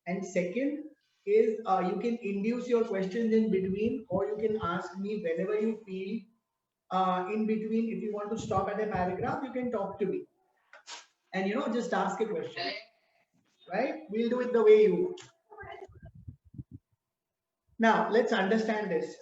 And second is you can induce your questions in between, or you can ask me whenever you feel in between. If you want to stop at a paragraph, you can talk to me and just ask a question, right? We'll do it the way you want. Now let's understand this.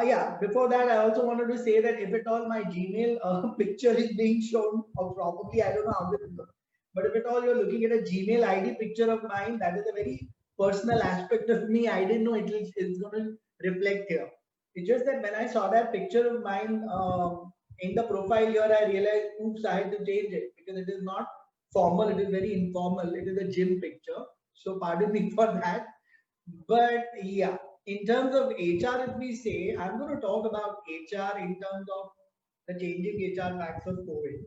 Yeah, before that, I also wanted to say that if at all my Gmail picture is being shown, or probably I don't know how this looks, but if at all you're looking at a Gmail ID picture of mine, that is a very personal aspect of me. I didn't know it's going to reflect here. It's just that when I saw that picture of mine in the profile here, I realized, oops, I had to change it because it is not formal, it is very informal. It is a gym picture. So pardon me for that. But yeah, in terms of HR, if we say, I'm going to talk about HR in terms of the changing HR facts of COVID.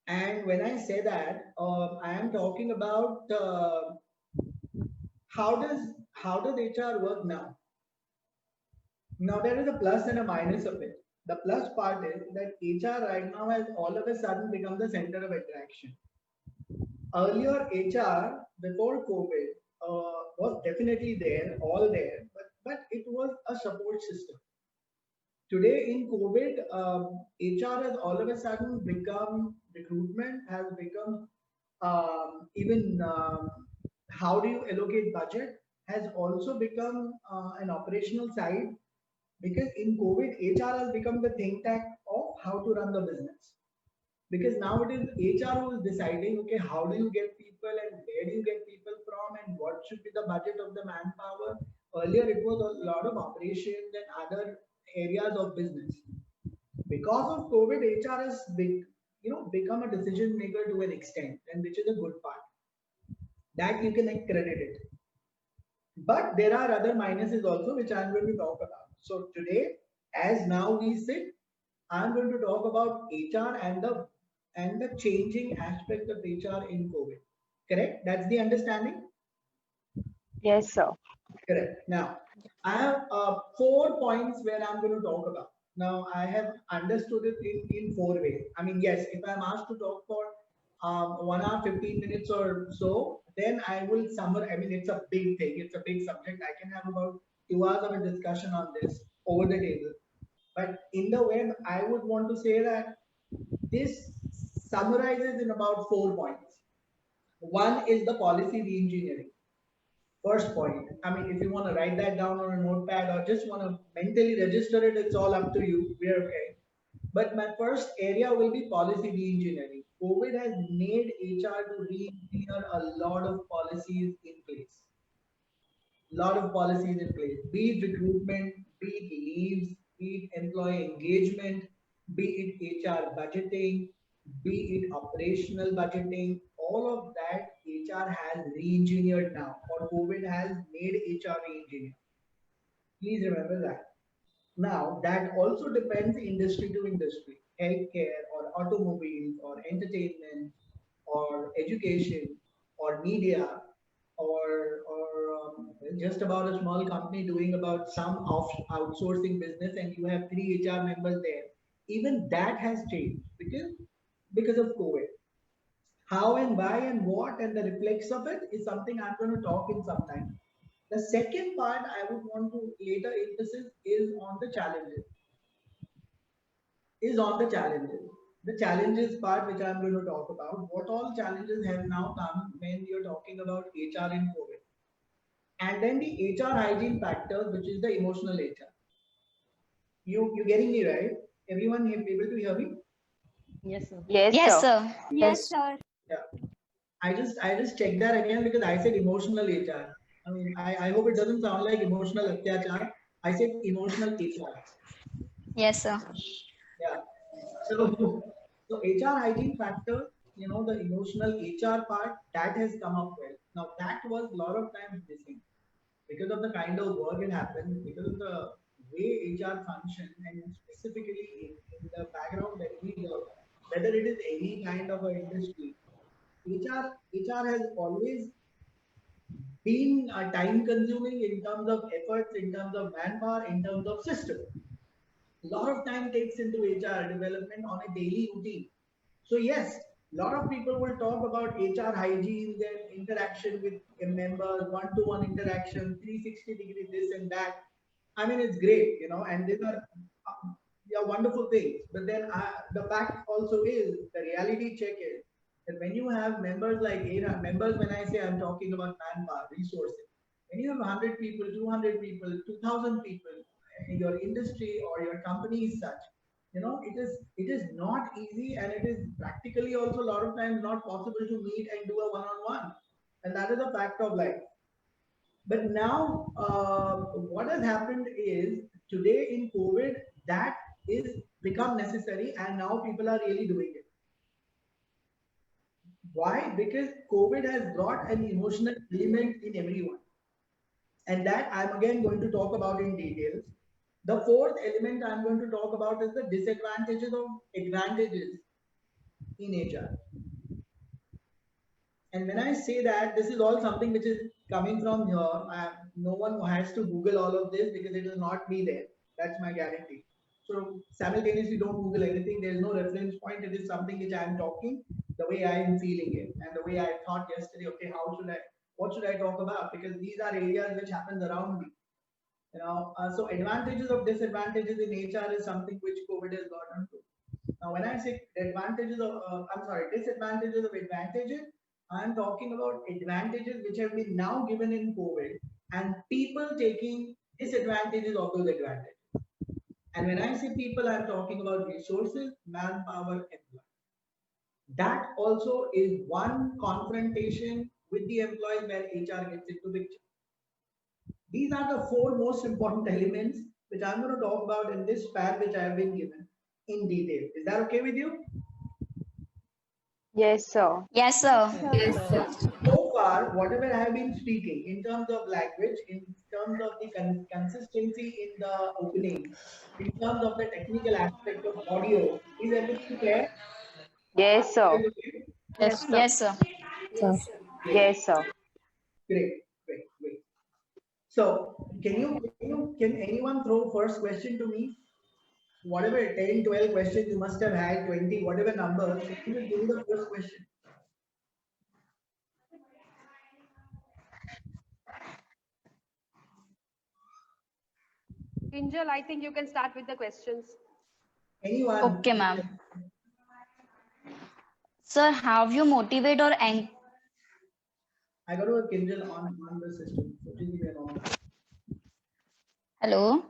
And when I say that, I am talking about how does HR work now. Now there is a plus and a minus of it. The plus part is that HR right now has all of a sudden become the center of attraction. Earlier, HR before COVID was definitely there, all there, but it was a support system. Today in COVID, HR has all of a sudden become recruitment, has become even how do you allocate budget, has also become an operational side, because in COVID, HR has become the think tank of how to run the business. Because now it is HR who is deciding, okay, how do you get people and where do you get people from and what should be the budget of the manpower. Earlier, it was a lot of operations and other areas of business. Because of COVID, HR has become a decision maker to an extent, and which is a good part. That you can credit it. But there are other minuses also, which I'm going to talk about. So today, as now we sit, I'm going to talk about HR and the changing aspect of HR in COVID. Correct? That's the understanding? Yes, sir. Correct. Now, I have 4 points where I'm going to talk about. Now, I have understood it in 4 ways. I mean, yes, if I'm asked to talk for 1 hour, 15 minutes or so, then I will summarize. I mean, it's a big thing, it's a big subject. I can have about 2 hours of a discussion on this over the table. But in the web, I would want to say that this summarizes in about 4 points. One is the policy reengineering. First point. I mean, if you want to write that down on a notepad or just want to mentally register it, it's all up to you. We're okay. But my first area will be policy reengineering. COVID has made HR to re-engineer a lot of policies in place. Lot of policies in place, be it recruitment, be it leaves, be it employee engagement, be it HR budgeting, be it operational budgeting, all of that HR has re-engineered now, or COVID has made HR re-engineer. Please remember that. Now, that also depends industry to industry, healthcare or automobiles or entertainment or education or media or just about a small company doing about some outsourcing business and you have three HR members there. Even that has changed because of COVID. How and why and what and the reflex of it is something I'm going to talk in some time. The second part I would want to later emphasis is on the challenges. Is on the challenges. The challenges part which I'm going to talk about. What all challenges have now come when you're talking about HR in COVID. And then the HR hygiene factors, which is the emotional HR. You getting me right? Everyone able to hear me? Yes, sir. Yes, Yes, sir. sir. Yes, sir. Yeah. I just checked that again because I said emotional HR. I mean, I hope it doesn't sound like emotional atyachar. I said emotional HR. Yes, sir. Yeah. So HR hygiene factor, the emotional HR part, that has come up well. Now that was a lot of times missing because of the kind of work it happens, because of the way HR function, and specifically in the background that we work, whether it is any kind of a industry, HR has always been time consuming in terms of efforts, in terms of manpower, in terms of system. A lot of time takes into HR development on a daily routine. So yes, lot of people will talk about HR hygiene, their interaction with members, one-to-one interaction, 360-degree this and that. I mean, it's great, you know, and these are yeah, wonderful things. But then the fact also is, the reality check is that when you have members like members, when I say I'm talking about manpower, resources, when you have 100 people, 200 people, 2,000 people, in your industry or your company is such, you know, it is not easy, and it is practically also a lot of times not possible to meet and do a one-on-one, and that is a fact of life. But now, what has happened is, today in COVID, that is become necessary, and now people are really doing it. Why? Because COVID has brought an emotional element in everyone, and that I'm again going to talk about in details. The fourth element I'm going to talk about is the disadvantages of advantages in HR. And when I say that, this is all something which is coming from here. No one has to Google all of this because it will not be there. That's my guarantee. So simultaneously, don't Google anything. There's no reference point. It is something which I am talking the way I am feeling it, and the way I thought yesterday. Okay, what should I talk about? Because these are areas which happens around me. You know, so advantages of disadvantages in HR is something which COVID has gotten to. Now, when I say disadvantages of advantages, I'm talking about advantages which have been now given in COVID, and people taking disadvantages of those advantages. And when I say people, I'm talking about resources, manpower, employees. That also is one confrontation with the employees where HR gets into picture. These are the four most important elements which I'm going to talk about in this pair which I have been given in detail. Is that okay with you? Yes, sir. Yes, sir. So far, whatever I have been speaking in terms of language, in terms of the consistency in the opening, in terms of the technical aspect of audio, is everything clear? Yes, sir. Yes, yes, sir. Great, Yes, sir. great. So, can anyone throw first question to me? Whatever 10, 12 questions you must have had, 20, whatever number, can you just give me the first question? Kinjal, I think you can start with the questions. Anyone? Okay, ma'am. Sir, how you motivate or I got to a Kindle on the system. So just give me a moment. hello?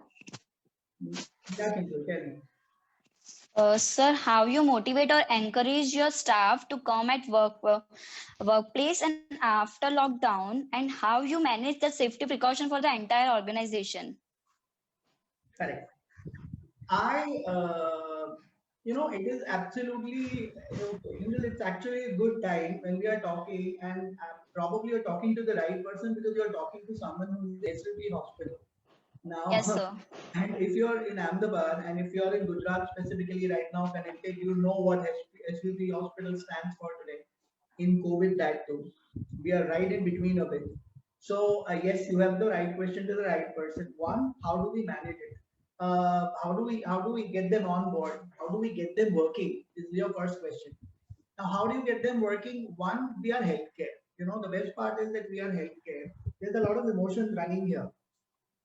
Yeah, Kindle, tell me. Sir, how you motivate or encourage your staff to come at workplace and after lockdown, and how you manage the safety precaution for the entire organization? Correct. It is absolutely, it's actually a good time when we are talking, and probably you're talking to the right person because you're talking to someone who's in SVP hospital. Yes, Now, sir. and if you're in Ahmedabad and if you're in Gujarat specifically right now, connected, you know what SVP hospital stands for today in COVID that too. We are right in between of it. So yes, you have the right question to the right person. One, how do we manage it? How do we get them on board? How do we get them working? This is your first question. Now, how do you get them working? One, we are healthcare. You know, the best part is that we are healthcare. There's a lot of emotions running here.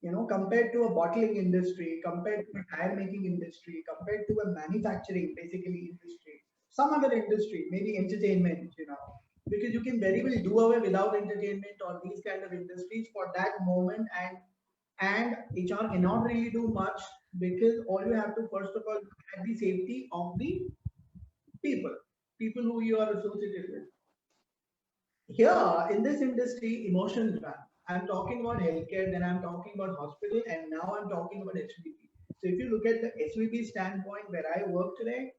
You know, compared to a bottling industry, compared to a tire making industry, compared to a manufacturing basically industry, some other industry, maybe entertainment, you know, because you can very well do away without entertainment or these kind of industries for that moment, and HR cannot really do much because all you have to first of all look at the safety of the people, people who you are associated with. Here in this industry, emotions run. I'm talking about healthcare, then I'm talking about hospital, and now I'm talking about SVP. So if you look at the SVP standpoint where I work today,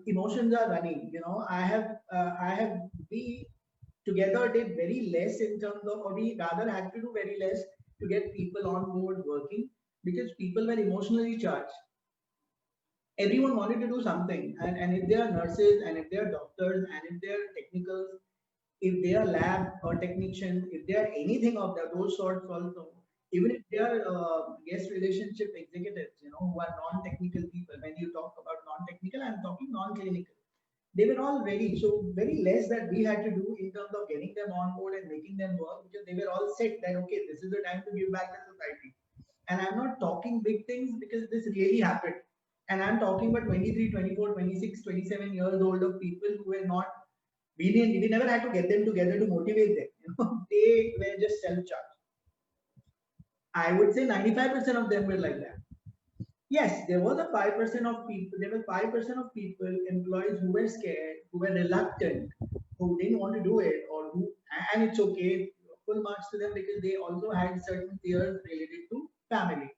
emotions are running. You know, we together did very less in terms of, or we rather had to do very less to get people on board working because people were emotionally charged. Everyone wanted to do something, and if they are nurses, and if they are doctors, and if they are technicals, if they are lab or technicians, if they are anything of those sorts also, even if they are guest relationship executives, you know, who are non-technical people. When you talk about non-technical, I'm talking non-clinical. They were all ready. So very less that we had to do in terms of getting them on board and making them work, because they were all set that, okay, this is the time to give back to society. And I'm not talking big things because this really happened. And I'm talking about 23, 24, 26, 27 years old of people who were not, we never had to get them together to motivate them. You know, they were just self-charged. I would say 95% of them were like that. Yes, there was a 5% of people, there were 5% of people, employees who were scared, who were reluctant, who didn't want to do it, or who, and it's okay, full marks to them because they also had certain fears related to family,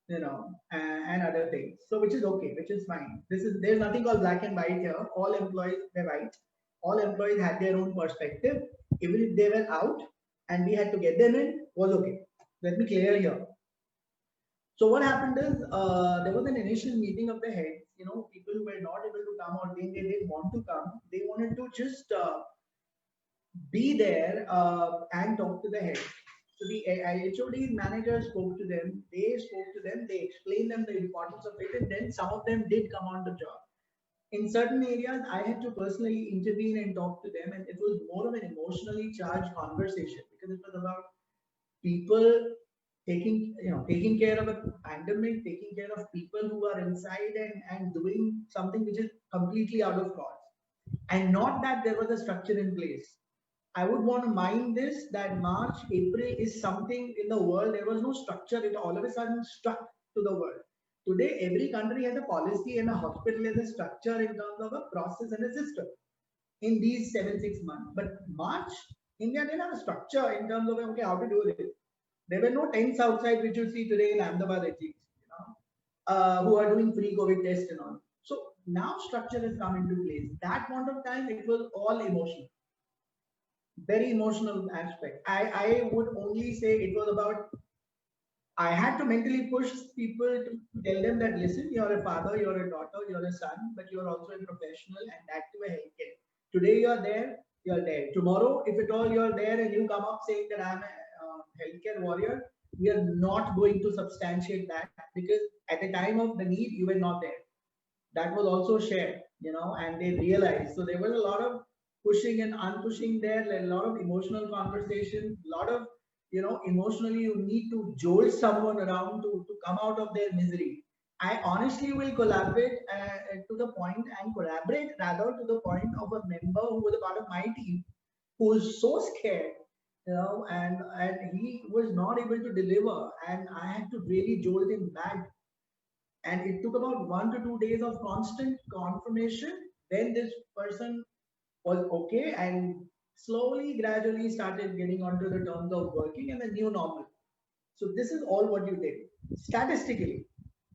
you know, and other things. So, which is okay, which is fine. There's nothing called black and white here. All employees were right. All employees had their own perspective. Even if they were out and we had to get them in, was okay. Let me clear here. So what happened is there was an initial meeting of the heads. You know, people who were not able to come, or they didn't want to come. They wanted to just be there and talk to the heads. So the HOD manager spoke to them. They spoke to them. They explained them the importance of it, and then some of them did come on the job. In certain areas, I had to personally intervene and talk to them, and it was more of an emotionally charged conversation because it was about people taking care of a pandemic, taking care of people who are inside and doing something which is completely out of course, and not that there was a structure in place. I would want to mind this that March, April is something in the world. There was no structure. It all of a sudden struck to the world. Today, every country has a policy and a hospital has a structure in terms of a process and a system in these 7, 6 months. But March, India didn't have a structure in terms of okay, how to do this. There were no tents outside which you see today in Ahmedabad, at least, you know, who are doing free COVID tests and all. So now structure has come into place. That point of time, it was all emotional, very emotional aspect. I would only say it was about, I had to mentally push people to tell them that, listen, you're a father, you're a daughter, you're a son, but you're also a professional and that to a healthcare. Today you're there, you're there. Tomorrow, if at all you're there and you come up saying that I'm a healthcare warrior, we are not going to substantiate that because at the time of the need, you were not there. That was also shared, you know, and they realized. So there was a lot of pushing and unpushing there, a lot of emotional conversation, a lot of, you know, emotionally you need to jolt someone around to come out of their misery. I honestly will collaborate to the point and collaborate rather to the point of a member who was a part of my team who was so scared, you know, and he was not able to deliver, and I had to really jolt him back. And it took about 1 to 2 days of constant confirmation. Then this person was okay and slowly, gradually started getting onto the terms of working and the new normal. So this is all what you did statistically.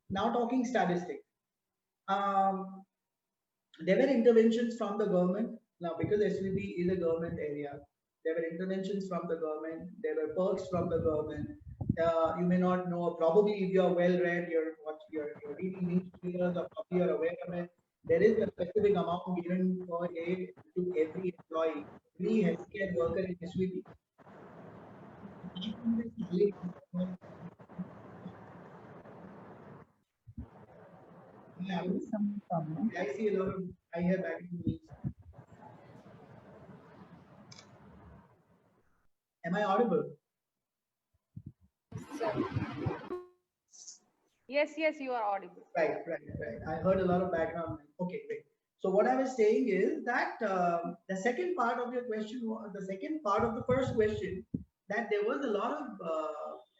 Now talking statistics. Um, there were interventions from the government. Now, because SVP is a government area, there were interventions from the government. There were perks from the government. You may not know, probably if you're well read, you're reading newspapers, or probably you're aware of it. There is a specific amount given per day to every employee, every healthcare worker in SVP. Yeah, I see a lot of, I hear back in the news. Am I audible? Yes, yes, you are audible. Right. I heard a lot of background. Okay, great. So what I was saying is that the second part of your question was the second part of the first question, that there was a lot of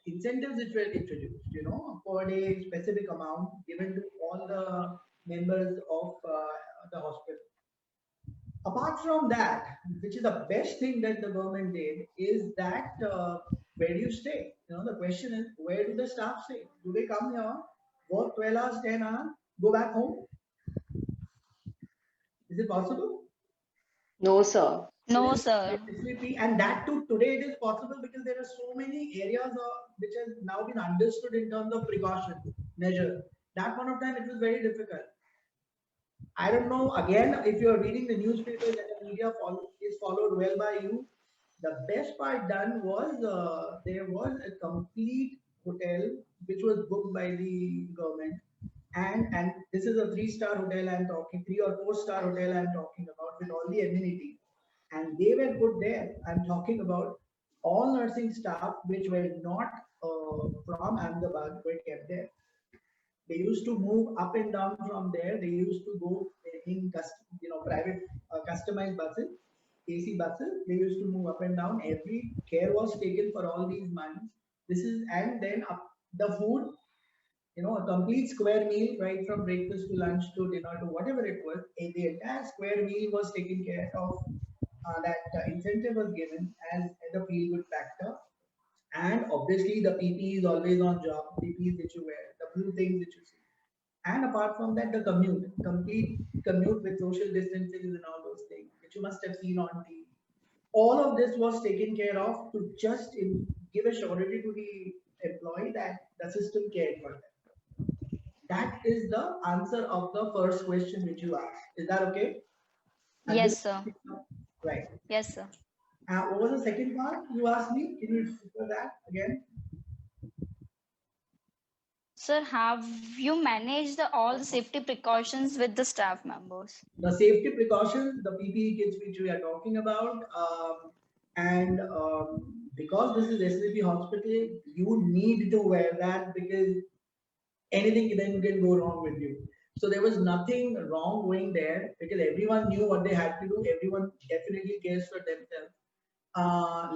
incentives which were introduced, you know, per day specific amount given to all the members of the hospital. Apart from that, which is the best thing that the government did, is that where do you stay? You know, the question is, where do the staff stay? Do they come here, work 12 hours, 10 hours, go back home? Is it possible? No, sir. No, sir. And that too, today it is possible because there are so many areas which has now been understood in terms of precaution measures. That point of time, it was very difficult. I don't know, again, if you're reading the newspapers and the media is followed well by you, the best part done was there was a complete hotel which was booked by the government and this is a 3-star hotel I'm talking, 3 or 4-star hotel I'm talking about with all the amenities, and they were put there. I'm talking about all nursing staff which were not from Ahmedabad were kept there. They used to move up and down from there. They used to go in private customized buses, AC buses. They used to move up and down. Every care was taken for all these months. This is, and then up the food, a complete square meal, right from breakfast to lunch to dinner to whatever it was. The entire square meal was taken care of. That incentive was given as a feel good factor. And obviously, the PPE is always on job. PPE that you wear, the blue things that you see. And apart from that, the complete commute with social distancing and all those things, which you must have seen on TV. All of this was taken care of to just give a surety to the employee that the system cared for them. That is the answer of the first question which you asked. Is that okay? Yes, sir. Right. Yes, sir. What was the second part you asked me? Can you repeat that again? Sir, have you managed all the safety precautions with the staff members? The safety precautions, the PPE kits which we are talking about, and because this is SVP hospital, you need to wear that because anything then can go wrong with you. So there was nothing wrong going there because everyone knew what they had to do. Everyone definitely cares for themselves.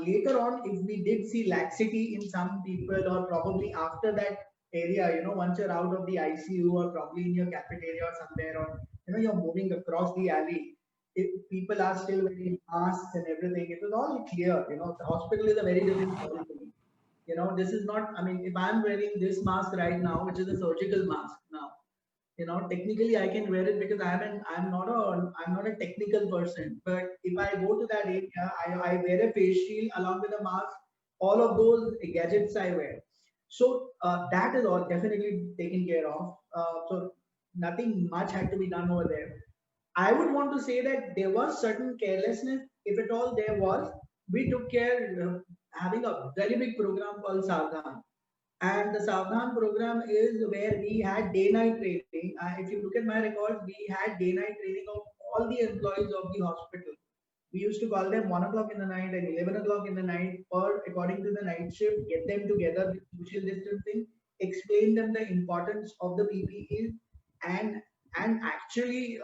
Later on, if we did see laxity in some people, or probably after that area, once you're out of the ICU or probably in your cafeteria or somewhere, or you're moving across the alley, if people are still wearing masks and everything, it was all clear. The hospital is a very different story to me. This is not. I mean, if I'm wearing this mask right now, which is a surgical mask now, technically I can wear it because I'm not a technical person. But if I go to that area, I wear a face shield along with a mask, all of those gadgets I wear. So that is all definitely taken care of. So nothing much had to be done over there. I would want to say that there was certain carelessness, if at all there was. We took care, having a very big program called Savdhan, and the Savdhan program is where we had day-night training. If you look at my records, we had day-night training of all the employees of the hospital. We used to call them 1 o'clock in the night and 11 o'clock in the night, or according to the night shift, get them together with social distancing, explain them the importance of the PPE, and actually,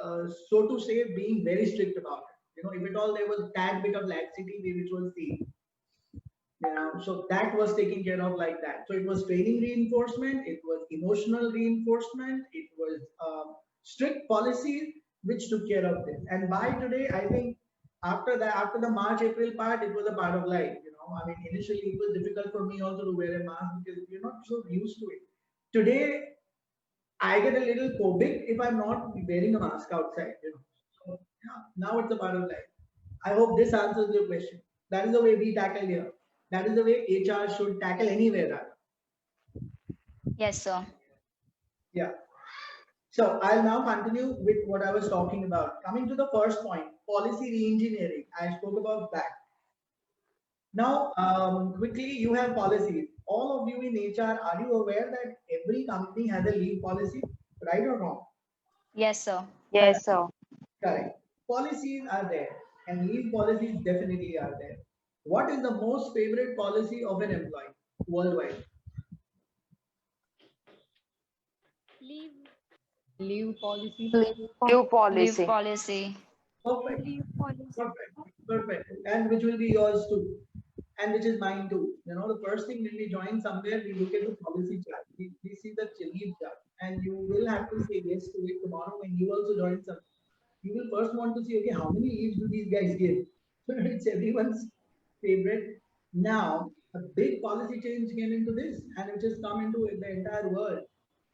so to say, being very strict about it. If at all there was that bit of laxity which was seen, so that was taken care of like that. So it was training reinforcement, it was emotional reinforcement, it was strict policies which took care of this. And by today, I think after that, after the March April part, it was a part of life. I mean, initially it was difficult for me also to wear a mask because you're not so used to it. Today, I get a little phobic if I'm not wearing a mask outside. So yeah, now it's a part of life. I hope this answers your question. That is the way we tackle here. That is the way HR should tackle anywhere. Rather. Yes, sir. Yeah. So I'll now continue with what I was talking about. Coming to the first point, policy reengineering. I spoke about that. Now, quickly, you have policies. All of you in HR, are you aware that every company has a leave policy, right or wrong? Yes, sir. Yes, sir. Correct. Policies are there, and leave policies definitely are there. What is the most favorite policy of an employee worldwide? Leave policy. New policy. Leave policy. Perfect. Perfect. Perfect. And which will be yours too. And which is mine too. The first thing when we join somewhere, we look at the policy chart. We see the leave chart. And you will have to say yes to it tomorrow when you also join something. You will first want to see, okay, how many leaves do these guys give? So it's everyone's favorite. Now, a big policy change came into this, and which has come into the entire world.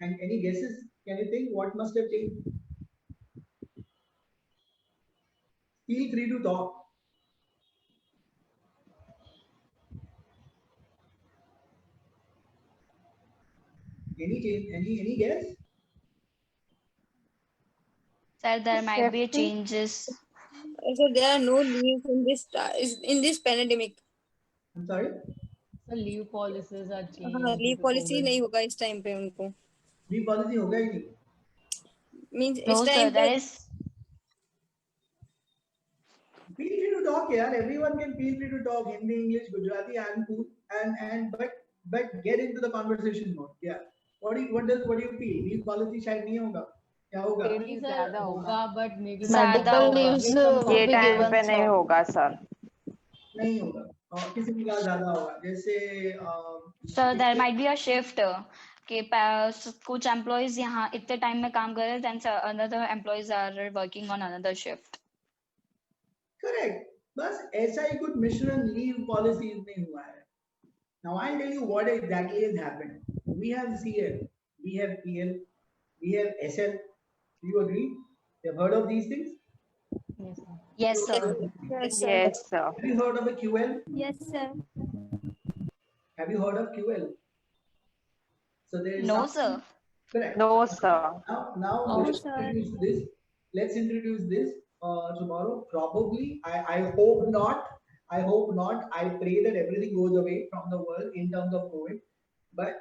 And any guesses? Can you think what must have changed? Feel free to talk. Any change? Any guess? Sir, there might be Safety. changes. So there are no leaves in this pandemic. I'm sorry. So leave policies are changed. हाँ, due leave to policy COVID. नहीं होगा इस time पे उनको. Leave policy होगा ही नहीं. Means No, it's sir, time that to is. Feel free to talk, yeah. Everyone can feel free to talk Hindi, English, Gujarati, and cool. But get into the conversation mode. Yeah. What do you feel? Leave policy शायद नहीं होगा. क्या होगा? Maybe Leave sir ज़्यादा होगा, but maybe ज़्यादा not medical होगा. होगा. leaves With some will ये be टाइम given. पे नहीं होगा सर. नहीं होगा. और किसी के पास ज्यादा होगा. जैसे Sir, there might be a shift. कि कुछ employees यहाँ इतने time में काम कर रहे हैं, then another employees are working on another shift. correct. बस ऐसा ही कुछ मिश्रण लीव पॉलिसीज में हुआ है. Now I'll tell you what exactly has happened. We have CL, we have PL, we have SL. Do you agree? You have heard of these things? Yes, sir. Yes, sir. Yes, sir. Yes sir. Have you heard of a QL? Yes, sir. Have you heard of QL? So there is No, something- sir. Correct. No sir. Now No, let's sir. introduce this. Let's introduce this tomorrow. Probably, I hope not. I hope not. I pray that everything goes away from the world in terms of COVID. But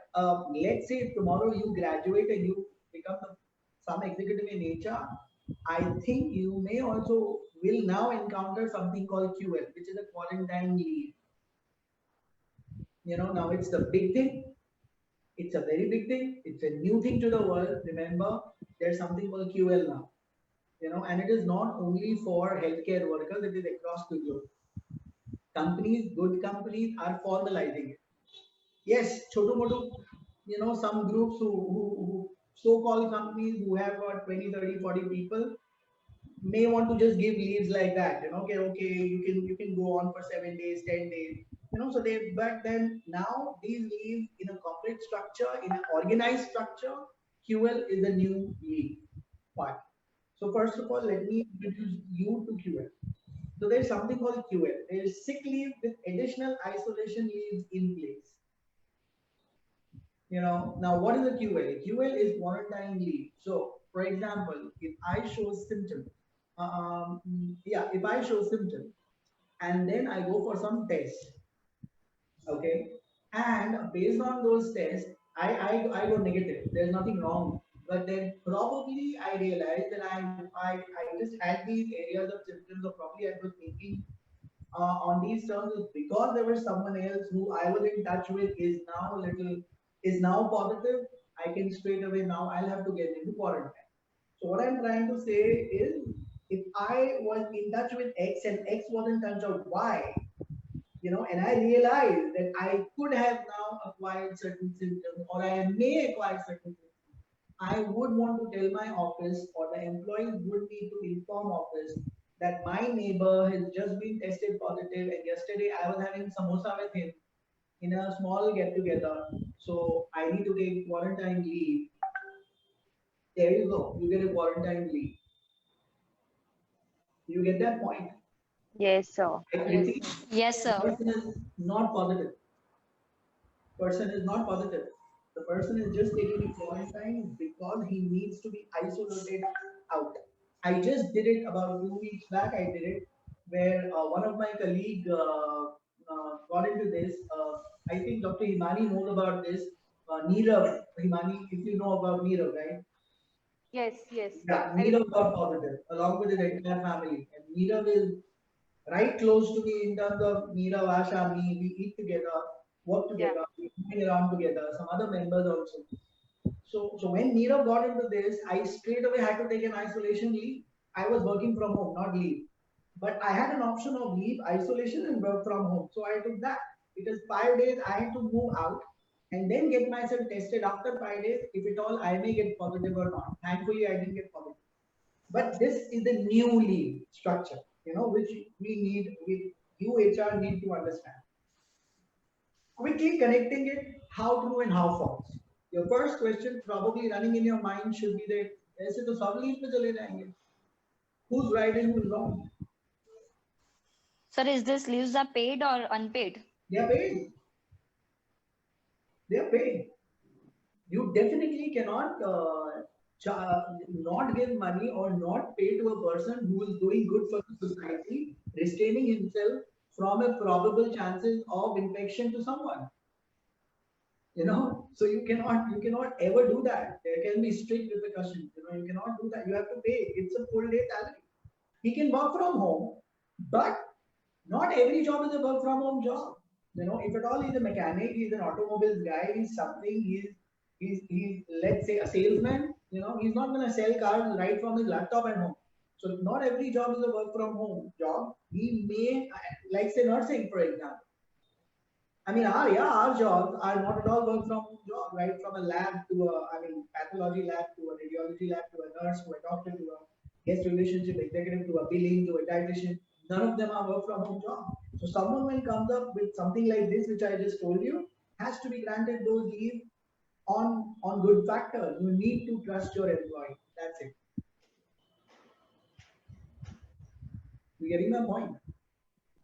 let's say tomorrow you graduate and you become some executive in HR. I think you may also will now encounter something called QL, which is a quarantine leave. You know, now it's the big thing. It's a very big thing. It's a new thing to the world. Remember, there's something called QL now. You know, and it is not only for healthcare workers, it is across the globe. Companies, good companies are formalizing it. Yes, choto moto, you know, some groups who so-called companies who have got 20, 30, 40 people may want to just give leaves like that. You know, okay, you can go on for 7 days, 10 days. You know, so they, but then now these leaves in a corporate structure, in an organized structure, QL is a new leave part. So first of all, let me introduce you to QL. So there's something called QL. There's sick leave with additional isolation leaves in place. You know, now what is a QL? QL is quarantine leave. So for example, if I show symptoms, if I show symptoms and then I go for some tests, okay, and based on those tests, I go negative. There's nothing wrong. But then probably I realized that I just had these areas of symptoms, or probably I was thinking on these terms because there was someone else who I was in touch with is now positive. I can straight away now I'll have to get into quarantine. So what I'm trying to say is, if I was in touch with X and X was in touch with Y, you know, and I realized that I could have now acquired certain symptoms, or I may acquire certain symptoms, I would want to tell my office, or the employees would need to inform office that my neighbor has just been tested positive, and yesterday I was having samosa with him in a small get together. So I need to take quarantine leave. There you go. You get a quarantine leave. You get that point? Yes sir. I repeat, Yes, the sir. person is not positive. Person is not positive. The person is just taking a quarantine because he needs to be isolated out. I just did it about 2 weeks back. I did it where one of my colleague got into this. I think Dr. Himani knows about this. Neerav, Himani, if you know about Neerav, right? Yes, yes. Yeah, I Neerav got positive along with his entire family. And Neerav is right close to me in terms of Neerav, Asha, me. We eat together, work Yeah. together, we moving around together, some other members also. So when Neerav got into this, I straight away had to take an isolation leave. I was working from home, not leave. But I had an option of leave, isolation, and work from home. So I took that because 5 days I had to move out and then get myself tested after 5 days. If at all I may get positive or not. Thankfully, I didn't get positive. But this is the new leave structure, you know, which you HR need to understand. Quickly connecting it, how true and how false. Your first question probably running in your mind should be that ऐसे तो सब leave पे चले जाएंगे. Who's right and who's wrong? Sir, is this leaves are paid or unpaid? They are paid. They are paid. You definitely cannot not give money or not pay to a person who is doing good for the society, restraining himself from a probable chances of infection to someone. So you cannot ever do that. There can be strict repercussions. You cannot do that. You have to pay. It's a full day salary. He can work from home, but not every job is a work from home job. If at all he's a mechanic, he's an automobiles guy, he's something, he's let's say a salesman, he's not gonna sell cars right from his laptop at home. So not every job is a work from home job. He may, like say nursing, for example. I mean, our jobs are not at all work from home job, right? From a lab to pathology lab to a radiology lab to a nurse to a doctor to a guest relationship executive to a billing to a dietitian. None of them are work from home job. So someone when comes up with something like this, which I just told you, has to be granted those leave on good factors. You need to trust your employee. That's it. You getting my point?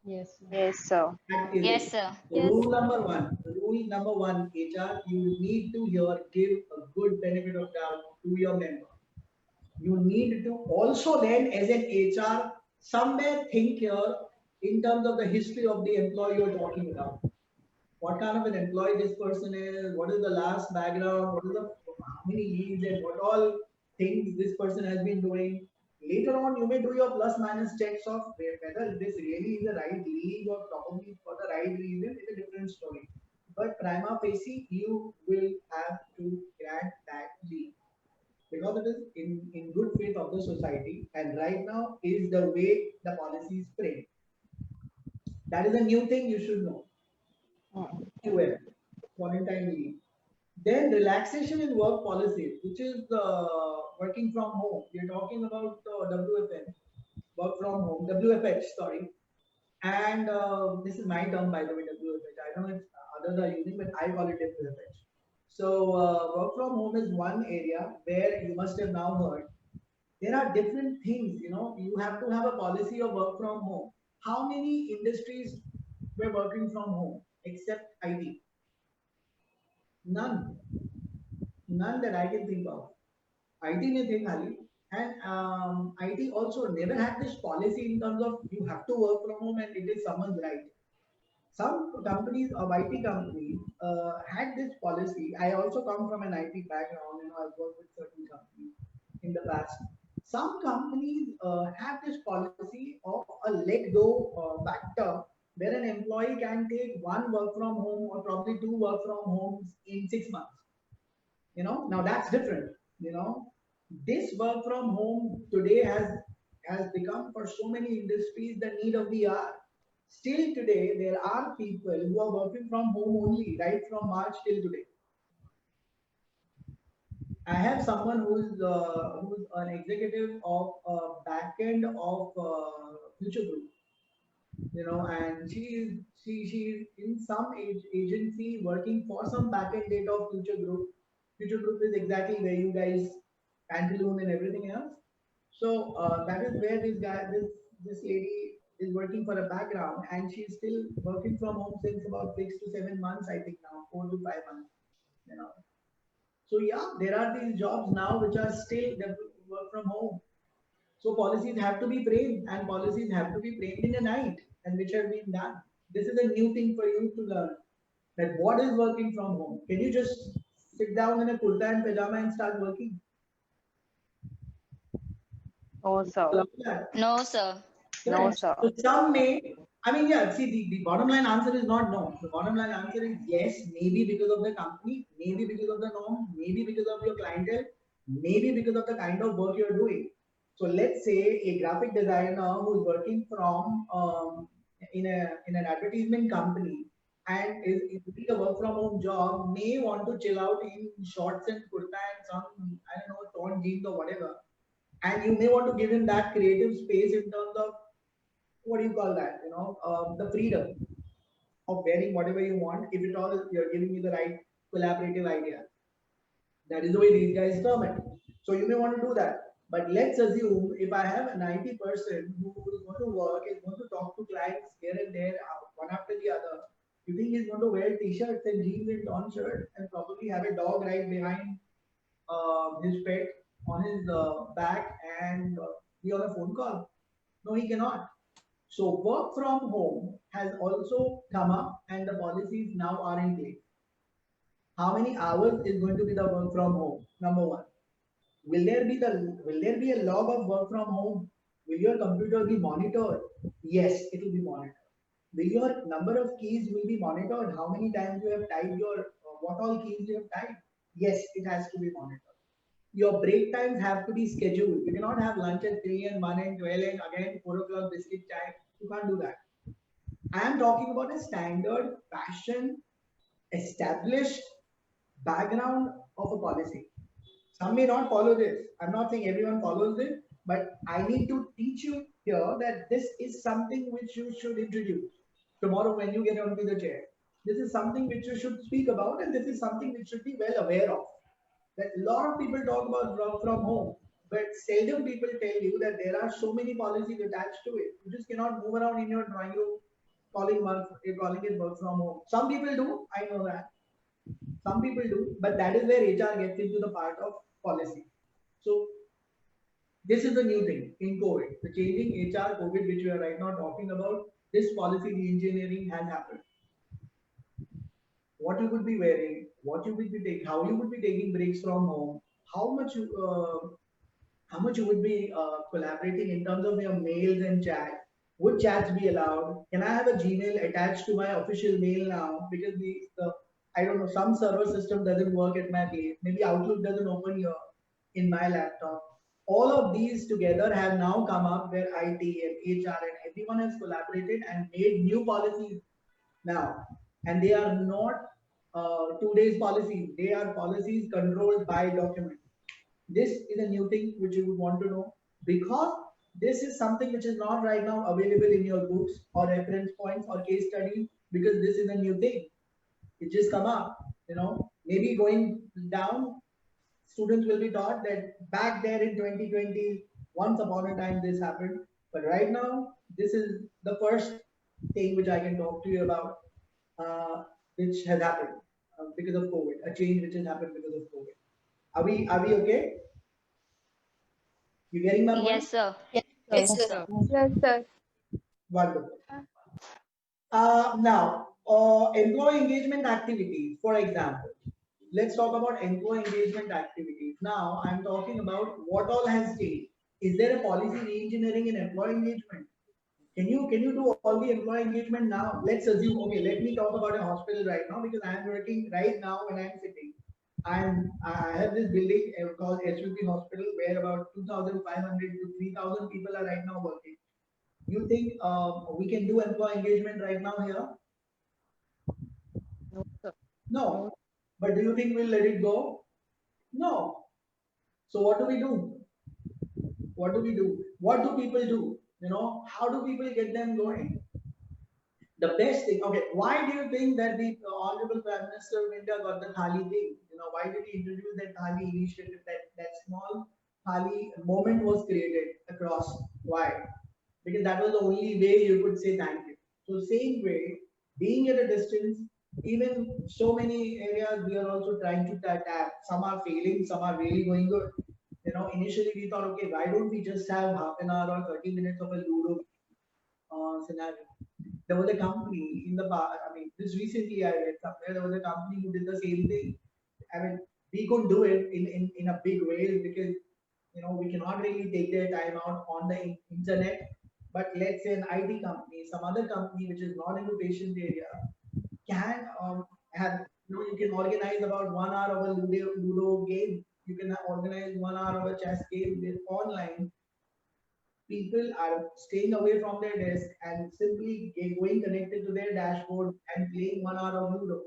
Yes, sir. Yes, sir. That is Yes, it. sir. So rule number one, HR, you need to give a good benefit of doubt to your member. You need to also then, as an HR, somewhere think here in terms of the history of the employee you're talking about. What kind of an employee this person is, what is the last background, how many leaves and what all things this person has been doing. Later on, you may do your plus minus checks of whether this really is the right league or probably for the right reason. It's a different story. But prima facie, you will have to grant that leave because it is in good faith of the society, and right now is the way the policy is framed. That is a new thing you should know. QM, quarantine leave. Then relaxation in work policies, which is working from home. We're talking about WFM, work from home, WFH, sorry. And this is my term, by the way, WFH. I don't know if others are using, but I call it WFH. So work from home is one area where you must have now heard there are different things. You have to have a policy of work from home. How many industries were working from home except IT? None. None that I can think of. IT ne the khali. And IT also never had this policy in terms of you have to work from home and it is someone's right. Some companies or IT companies had this policy. I also come from an IT background. I've worked with certain companies in the past. Some companies have this policy of a let go factor where an employee can take one work from home or probably two work from homes in 6 months. Now that's different. This work from home today has become for so many industries the need of the hour. Still today, there are people who are working from home only, right from March till today. I have someone who's an executive of back end of Future Group, and she's in some agency working for some back end data of Future Group. Future Group is exactly where you guys Pantaloon and everything else. So that is where this lady is working for a background, and she's still working from home since about 6 to 7 months, I think now, 4 to 5 months. You know. So yeah, there are these jobs now which are still work from home. So policies have to be framed, and policies have to be framed in a night, and which have been done. This is a new thing for you to learn. That what is working from home? Can you just sit down in a kurta and pajama and start working? No, sir. Allow that? No, sir. No, Correct. sir. So some may, see, the bottom line answer is not no. The bottom line answer is yes, maybe because of the company, maybe because of the norm, maybe because of your clientele, maybe because of the kind of work you're doing. So let's say a graphic designer who's working from in an advertisement company and is doing a work from home job may want to chill out in shorts and kurta and some torn jeans or whatever, and you may want to give him that creative space in terms of what do you call that? The freedom of wearing whatever you want, if at all you're giving me the right collaborative idea. That is the way these guys term it. So you may want to do that. But let's assume if I have a 90 person who is going to work, is going to talk to clients here and there, one after the other, you think he's going to wear t-shirts and jeans and torn shirt and probably have a dog right behind his pet on his back and be on a phone call? No, he cannot. So work from home has also come up and the policies now are in place. how many hours is going to be the work from home? Number one. Will there be a log of work from home? Will your computer be monitored? Yes, it will be monitored. Will your number of keys will be monitored? How many times you have typed your what all keys you have typed? Yes, it has to be monitored. Your break times have to be scheduled. You cannot have lunch at 3 and 1 and 12 and again 4 o'clock biscuit time. You can't do that. I am talking about a standard fashion established background of a policy. Some may not follow this. I'm not saying everyone follows it, but I need to teach you here that this is something which you should introduce tomorrow when you get onto the chair. This is something which you should speak about, and this is something which should be well aware of. That a lot of people talk about work from home, but seldom people tell you that there are so many policies attached to it. You just cannot move around in your drawing room calling it work from home. Some people do, I know that. Some people do, but that is where HR gets into the part of policy. So this is the new thing in COVID. The changing HR COVID, which we are right now talking about, this policy re-engineering has happened. What you would be wearing, what you would be taking, how you would be taking breaks from home, how much you would be collaborating in terms of your mails and chat. Would chats be allowed? Can I have a Gmail attached to my official mail now? Because the I don't know, some server system doesn't work at my place. Maybe Outlook doesn't open here in my laptop. All of these together have now come up where IT and HR and everyone has collaborated and made new policies now. And they are not 2 days policies. They are policies controlled by document. This is a new thing which you would want to know because this is something which is not right now available in your books or reference points or case studies because this is a new thing. It just come up, maybe going down, students will be taught that back there in 2020, once upon a time this happened. But right now, this is the first thing which I can talk to you about, which has happened because of COVID, a change which has happened because of COVID. Are we okay? You getting my point? Yes, sir. Yes, sir. Yes, sir. Wonderful. Now, employee engagement activities, for example. Let's talk about employee engagement activities. Now, I'm talking about what all has changed. Is there a policy re-engineering in employee engagement? Can you do all the employee engagement now? Let's assume, okay, let me talk about a hospital right now because I am working right now when I'm sitting. I have this building called SVP Hospital where about 2,500 to 3,000 people are right now working. You think we can do employee engagement right now here? No, sir. No. But do you think we'll let it go? No. So what do we do? What do we do? What do people do? How do people get them going? The best thing, okay, why do you think that the Honorable Prime Minister of India got the Thali thing? Why did he introduce that Thali initiative, that small Thali moment was created across? Why? Because that was the only way you could say thank you. So same way, being at a distance, even so many areas we are also trying to tap. Some are failing, some are really going good. Initially we thought, okay, why don't we just have half an hour or 30 minutes of a Ludo scenario? There was a company in the bar. I mean, just recently I read somewhere there was a company who did the same thing. I mean, we couldn't do it in a big way because we cannot really take their time out on the internet. But let's say an IT company, some other company which is not into patient area, can have you can organize about 1 hour of a Ludo game. You can organize 1 hour of a chess game with online. People are staying away from their desk and simply going connected to their dashboard and playing 1 hour of Ludo.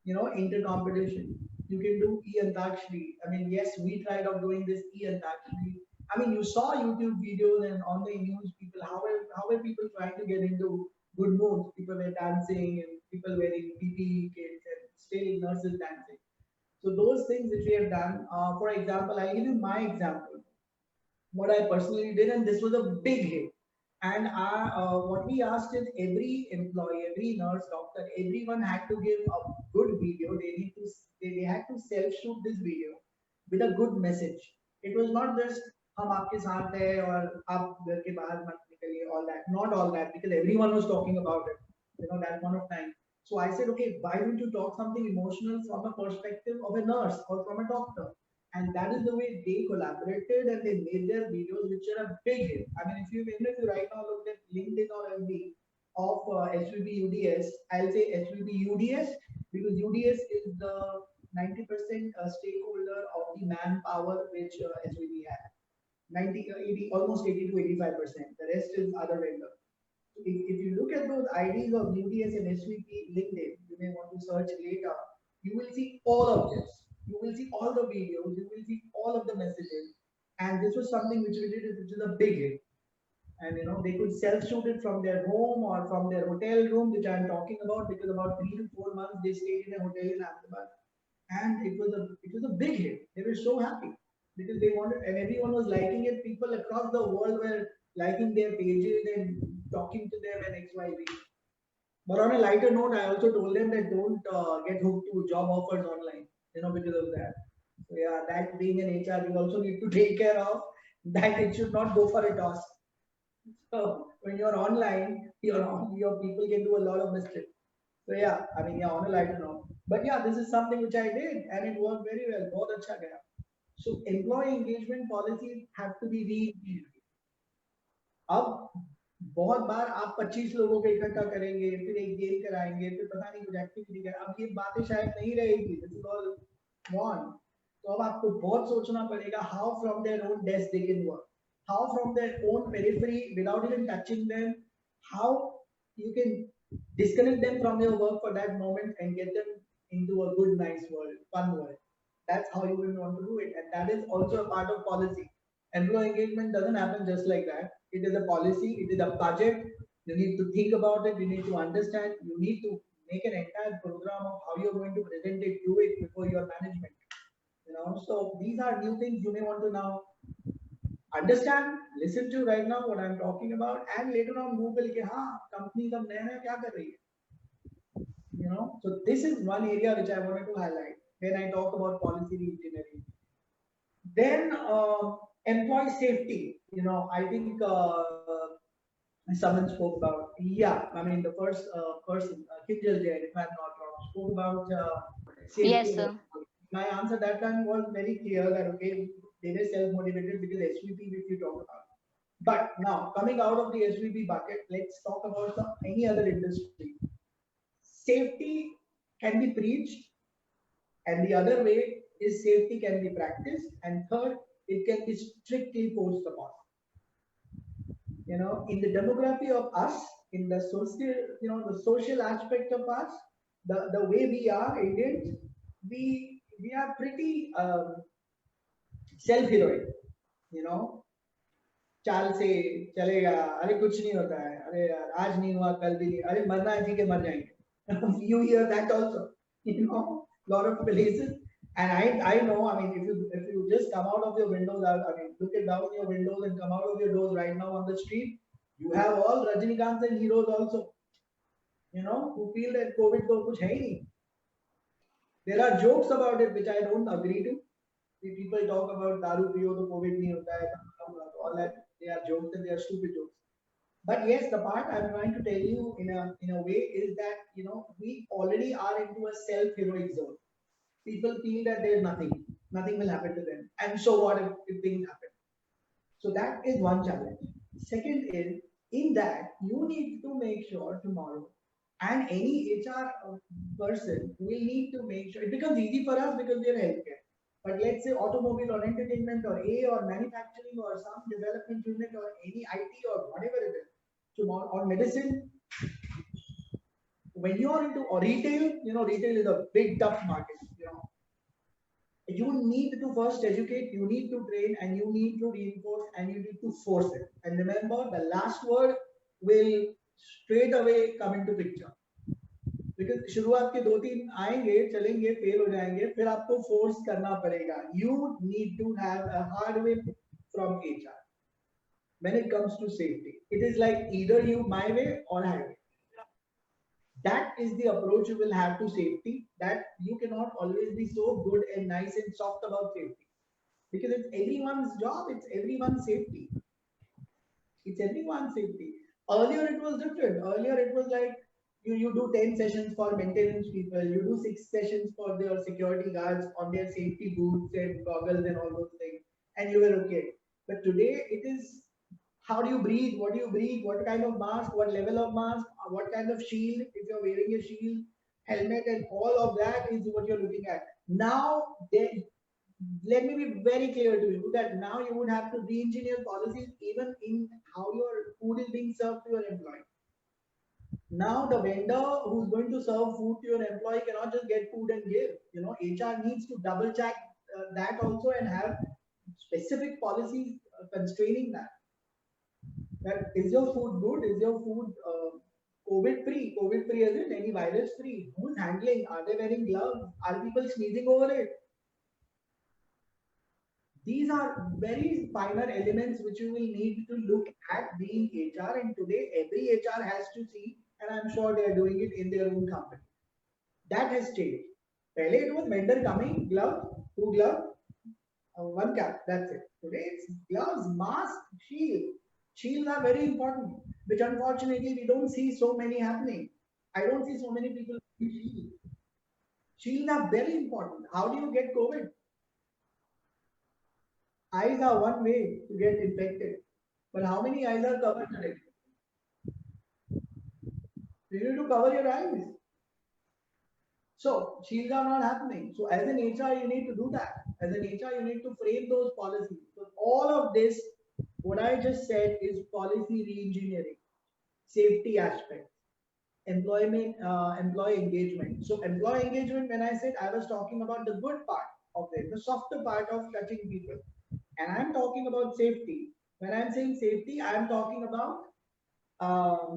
Inter-competition. You can do e-Antakshari. I mean, yes, we tried of doing this e-Antakshari. I mean, you saw YouTube videos and on the news, people, how were people trying to get into good moods? People were dancing and people wearing PPE kits and still nurses dancing. So those things which we have done, for example, I'll give you my example. What I personally did, and this was a big hit. And what we asked is every employee, every nurse, doctor, everyone had to give a good video. They had to self-shoot this video with a good message. It was not just हम आपके साथ हैं और आप घर के बाहर मत निकलिए, all that. Not all that, because everyone was talking about it, that point of time. So I said, okay, why don't you talk something emotional from a perspective of a nurse or from a doctor? And that is the way they collaborated and they made their videos, which are a big hit. I mean, even if you right now look at LinkedIn or FB of SVB UDS, I'll say SVB UDS because UDS is the 90% stakeholder of the manpower which SVB has. 90, 80, almost 80 to 85%. The rest is other vendor. If you look at those IDs of UDS and SVP LinkedIn, you may want to search later, you will see all of this. You will see all the videos, you will see all of the messages. And this was something which we did, which is a big hit. And they could self-shoot it from their home or from their hotel room, which I'm talking about, because about 3 to 4 months they stayed in a hotel in Ahmedabad. And it was a big hit. They were so happy because they wanted, and everyone was liking it. People across the world were liking their pages and talking to them and XYZ. But on a lighter note, I also told them that don't get hooked to job offers online, because of that. So yeah, that being an HR, you also need to take care of that. It should not go for a toss. So when you're online, your people can do a lot of mistakes. So yeah, I mean, yeah, on a lighter note. But yeah, this is something which I did and it worked very well. बहुत अच्छा गया. So employee engagement policies have to be reviewed. अब बहुत बार आप 25 लोगों को इकट्ठा करेंगे, फिर एक गेम कराएंगे, फिर पता नहीं कुछ एक्टिविटी करें. अब ये बातें शायद नहीं रहेगी. This is all gone. तो अब आपको बहुत सोचना पड़ेगा how from their own desk they can work, how from their own periphery without even touching them, how you can disconnect them from your work for that moment and get them into a good, nice world, fun world. That's how you will want to do it. And that is also a part of policy. Employee engagement doesn't happen just like that. It is a policy, it is a budget. You need to think about it, you need to understand, you need to make an entire program of how you're going to present it, do it before your management. So these are new things you may want to now understand, listen to right now what I'm talking about, and later on Google ke company ka naya kya kar rahi hai. So this is one area which I wanted to highlight when I talk about policy engineering. Then employee safety, I think someone spoke about, I mean the first person, Kinjal Jain, if I'm not wrong, spoke about safety. Yes, sir. My answer that time was very clear that okay, they were self-motivated because SVP which we talk about. But now coming out of the SVP bucket, let's talk about any other industry. Safety can be preached, and the other way is safety can be practiced, and third, it can be strictly forced upon. In the demography of us, in the social, the social aspect of us, the way we are Indians, we are pretty self-heroic. चाल से चलेगा, अरे कुछ नहीं होता है, अरे यार आज नहीं हुआ कल भी नहीं, अरे मरना है ठीक है मर जाएंगे. You hear that also, lot of places. And I know, I mean, if you just come out of your windows, I mean, look at down your windows and come out of your doors right now on the street, you have all Rajinikanth and heroes also, who feel that COVID to kuch hai hi nahi. There are jokes about it which I don't agree to. The people talk about daru piyo to COVID nahi hota hai, all that. They are jokes and they are stupid jokes. But yes, the part I'm trying to tell you in a way is that we already are into a self-heroic zone. People feel that there's nothing will happen to them, and so what if things happen? So that is one challenge. Second is, in that you need to make sure tomorrow, and any HR person will need to make sure it becomes easy for us because we are healthcare. But let's say automobile or entertainment or or manufacturing or some development unit or any IT or whatever it is, tomorrow or medicine. When you are into retail, retail is a big tough market. You need to first educate, you need to train, and you need to reinforce, and you need to force it. And remember, the last word will straight away come into picture. Because शुरुआत के 2-3 आएंगे, चलेंगे, fail हो जाएंगे, फिर आपको force करना पड़ेगा. You need to have a hard way from HR. When it comes to safety, it is like either you my way or highway. That is the approach you will have to safety, that you cannot always be so good and nice and soft about safety. Because it's everyone's job, it's everyone's safety. It's everyone's safety. Earlier it was different. Earlier it was like, you do 10 sessions for maintenance people, you do 6 sessions for their security guards on their safety boots and goggles and all those things, and you were okay. But today it is how do you breathe, what do you breathe, what kind of mask, what level of mask, what kind of shield, if you're wearing a shield, helmet, and all of that is what you're looking at. Now, let me be very clear to you that now you would have to re-engineer policies even in how your food is being served to your employee. Now the vendor who's going to serve food to your employee cannot just get food and give. You know, HR needs to double check that also and have specific policies constraining that. That is your food good? Is your food COVID free? COVID free as in any virus free? Who's handling? Are they wearing gloves? Are people sneezing over it? These are very finer elements which you will need to look at being HR, and today every HR has to see, and I'm sure they are doing it in their own company. That has changed. Pehle it was vendor coming, glove, 2 gloves, 1 cap, that's it. Today it's gloves, mask, shield. Shields are very important, which unfortunately we don't see so many happening. I don't see so many people with shields. Shields are very important. How do you get COVID? Eyes are one way to get infected. But how many eyes are covered today? You need to cover your eyes. So shields are not happening. So as an HR, you need to do that. As an HR, you need to frame those policies. So all of this, what I just said is policy re-engineering, safety aspects, employee engagement. So employee engagement, when I said I was talking about the good part of it, the softer part of touching people. And I'm talking about safety. When I'm saying safety, I'm talking about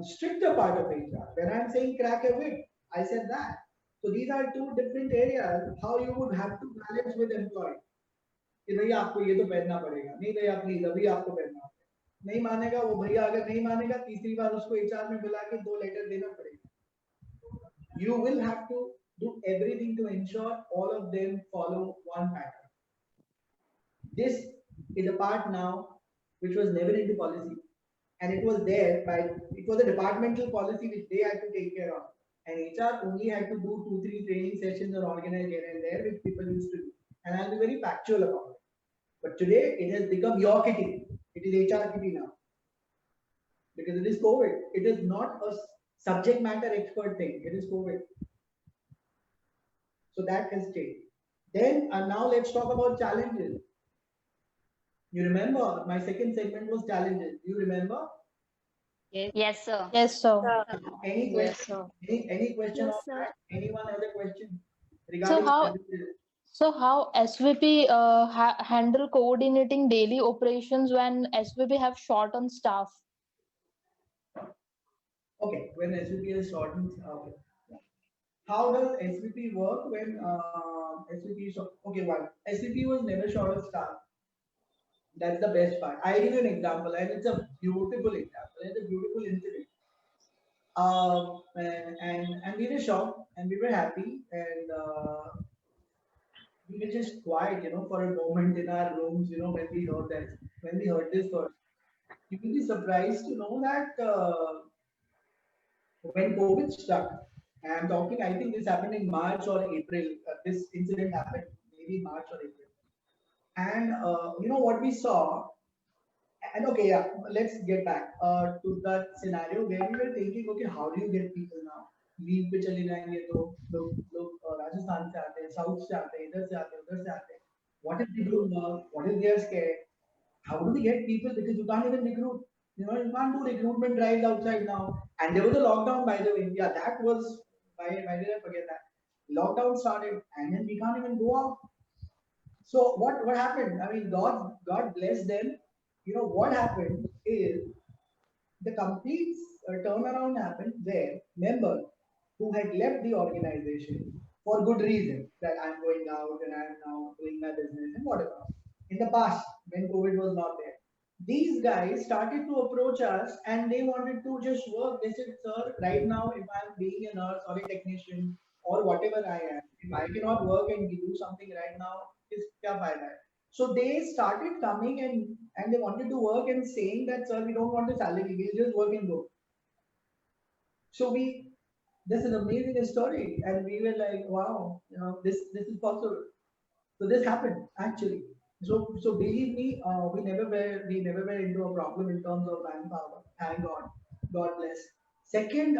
stricter part of HR. When I'm saying crack a whip, I said that. So these are two different areas how you would have to balance with employee. कि भैया आपको ये तो पहनना पड़ेगा, नहीं भैया please अभी आपको पहनना पड़ेगा, नहीं मानेगा वो भैया, अगर नहीं मानेगा तीसरी बार उसको HR में बुला के 2 लेटर देना पड़ेगा. You will have to do everything to ensure all of them follow one pattern. This is a part now which was never into policy, and it was there by, it was a departmental policy which they had to take care of, and HR only had to do 2-3 training sessions or organize here and there which people used to do, and I'll be very factual about it. But today it has become your kitty. It is HR kitty now, because it is COVID. It is not a subject matter expert thing. It is COVID. So that has changed. Then now let's talk about challenges. You remember my second segment was challenges. You remember? Yes, sir. Yes, sir. Any Yes, question? sir. Any question Yes, on sir. that? Anyone has a question So regarding how challenges? how SVP handle coordinating daily operations when SVP have short on staff? Okay, when SVP is shortened. Okay. How does SVP work when SVP is okay? One, SVP was never short of staff. That's the best part. I'll give you an example, and it's a beautiful example. It's a beautiful incident. And we were shocked, and we were happy, and we were just quiet, for a moment in our rooms, when we heard that, when we heard this first. You will be surprised to know that when COVID struck, and I'm talking, I think this happened in March or April. This incident happened maybe March or April. And you know what we saw, and okay, yeah, let's get back to that scenario where we were thinking, okay, how do you get people now? Leave पे चले जाएंगे तो लोग राजस्थान से आते हैं, south से आते हैं, इधर से आते हैं, उधर से आते हैं. What if they don't know? What if they are scared? How do we get people? Because you can't even recruit. You can't do recruitment drives outside now. And there was a lockdown, by the way. Yeah, that was, why did I forget that? Lockdown started, and then we can't even go out. So what happened? I mean, God bless them. What happened is the complete turnaround happened where members who had left the organization for good reason, that I'm going out and I'm now doing my business and whatever. In the past, when COVID was not there, these guys started to approach us and they wanted to just work. They said, sir, right now, if I'm being a nurse or a technician or whatever I am, if I cannot work and do something right now, is kya fayda hai? So they started coming and they wanted to work and saying that, sir, we don't want a salary, we'll just work and go. So we this is an amazing story. And we were like, wow, this is possible. So this happened actually. So believe me, we never were into a problem in terms of manpower. Thank God, God bless. Second,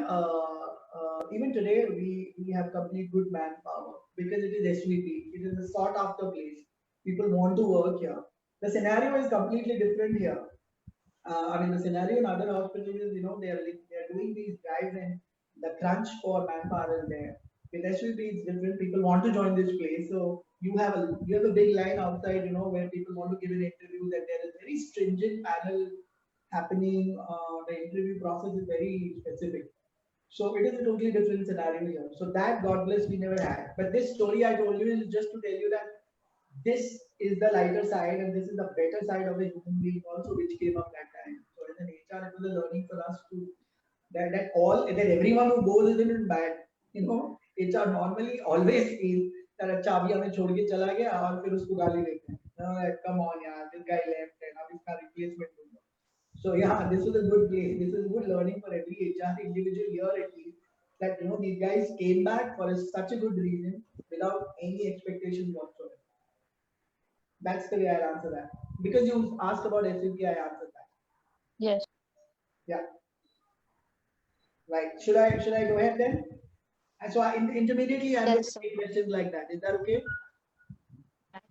even today we have complete good manpower because it is SVP. It is a sought after place. People want to work here. The scenario is completely different here. I mean, the scenario in other hospitals is, they are doing these drives and the crunch for manpower is there. With SVP, it's different. People want to join this place, so you have a big line outside, where people want to give an interview. That there is very stringent panel happening. The interview process is very specific. So it is a totally different scenario here. So that, God bless, we never had. But this story I told you is just to tell you that this is the lighter side and this is the better side of a human being also, which came up that time. So as an HR, it was a learning for us to that everyone who goes isn't bad. HR normally always feels that अच्छा अभी हमें छोड़ के चला गया और फिर उसको गाली देते हैं. Come on यार, this guy left and अब इसका replacement ढूंढो. So yeah, this was a good place. This is good learning for every HR individual here at least. That these guys came back for such a good reason without any expectations whatsoever. That's the way I answer that. Because you asked about SVP, I answered that. Yes. Yeah. Right. Should I go ahead then? And so intermediately I'm going Yes, to sir. take questions like that. Is that okay?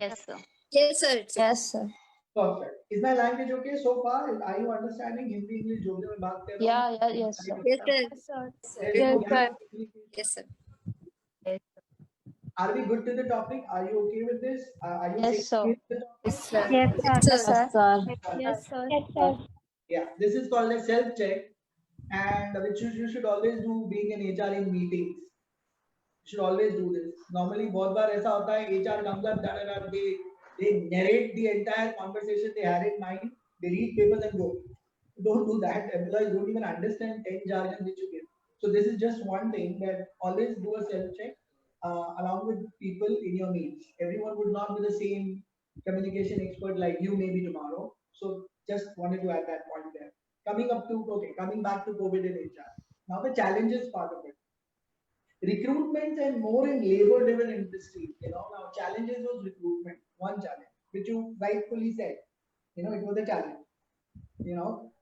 Yes, sir. Yes, sir. Yes, sir. Perfect. Is my language okay so far? Are you understanding Hindi, English, जो भी मैं बात कर रहा हूँ? Yeah, yes, sir. Yes, sir. Very Yes, good. sir. Yes, sir. Are we good to the topic? Are you okay with this? Are you Yes, sir. okay with the topic? Yes, sir. Yes, sir. Yes, sir. Yes, sir. Yeah. This is called a self check, and which you should always do being an HR in meetings. You should always do this. Normally, बहुत बार ऐसा होता है, HR comes up, they narrate the entire conversation they had in mind, they read papers and go. Don't do that. Employees don't even understand 10 jargon which you give. So this is just one thing, that always do a self check along with people in your meets. Everyone would not be the same communication expert like you maybe tomorrow. So just wanted to add that point there. Coming back to COVID and HR. Now the challenges part of it. Recruitment and more in labor driven industries. Now challenges was recruitment, one challenge, which you rightfully said. It was a challenge.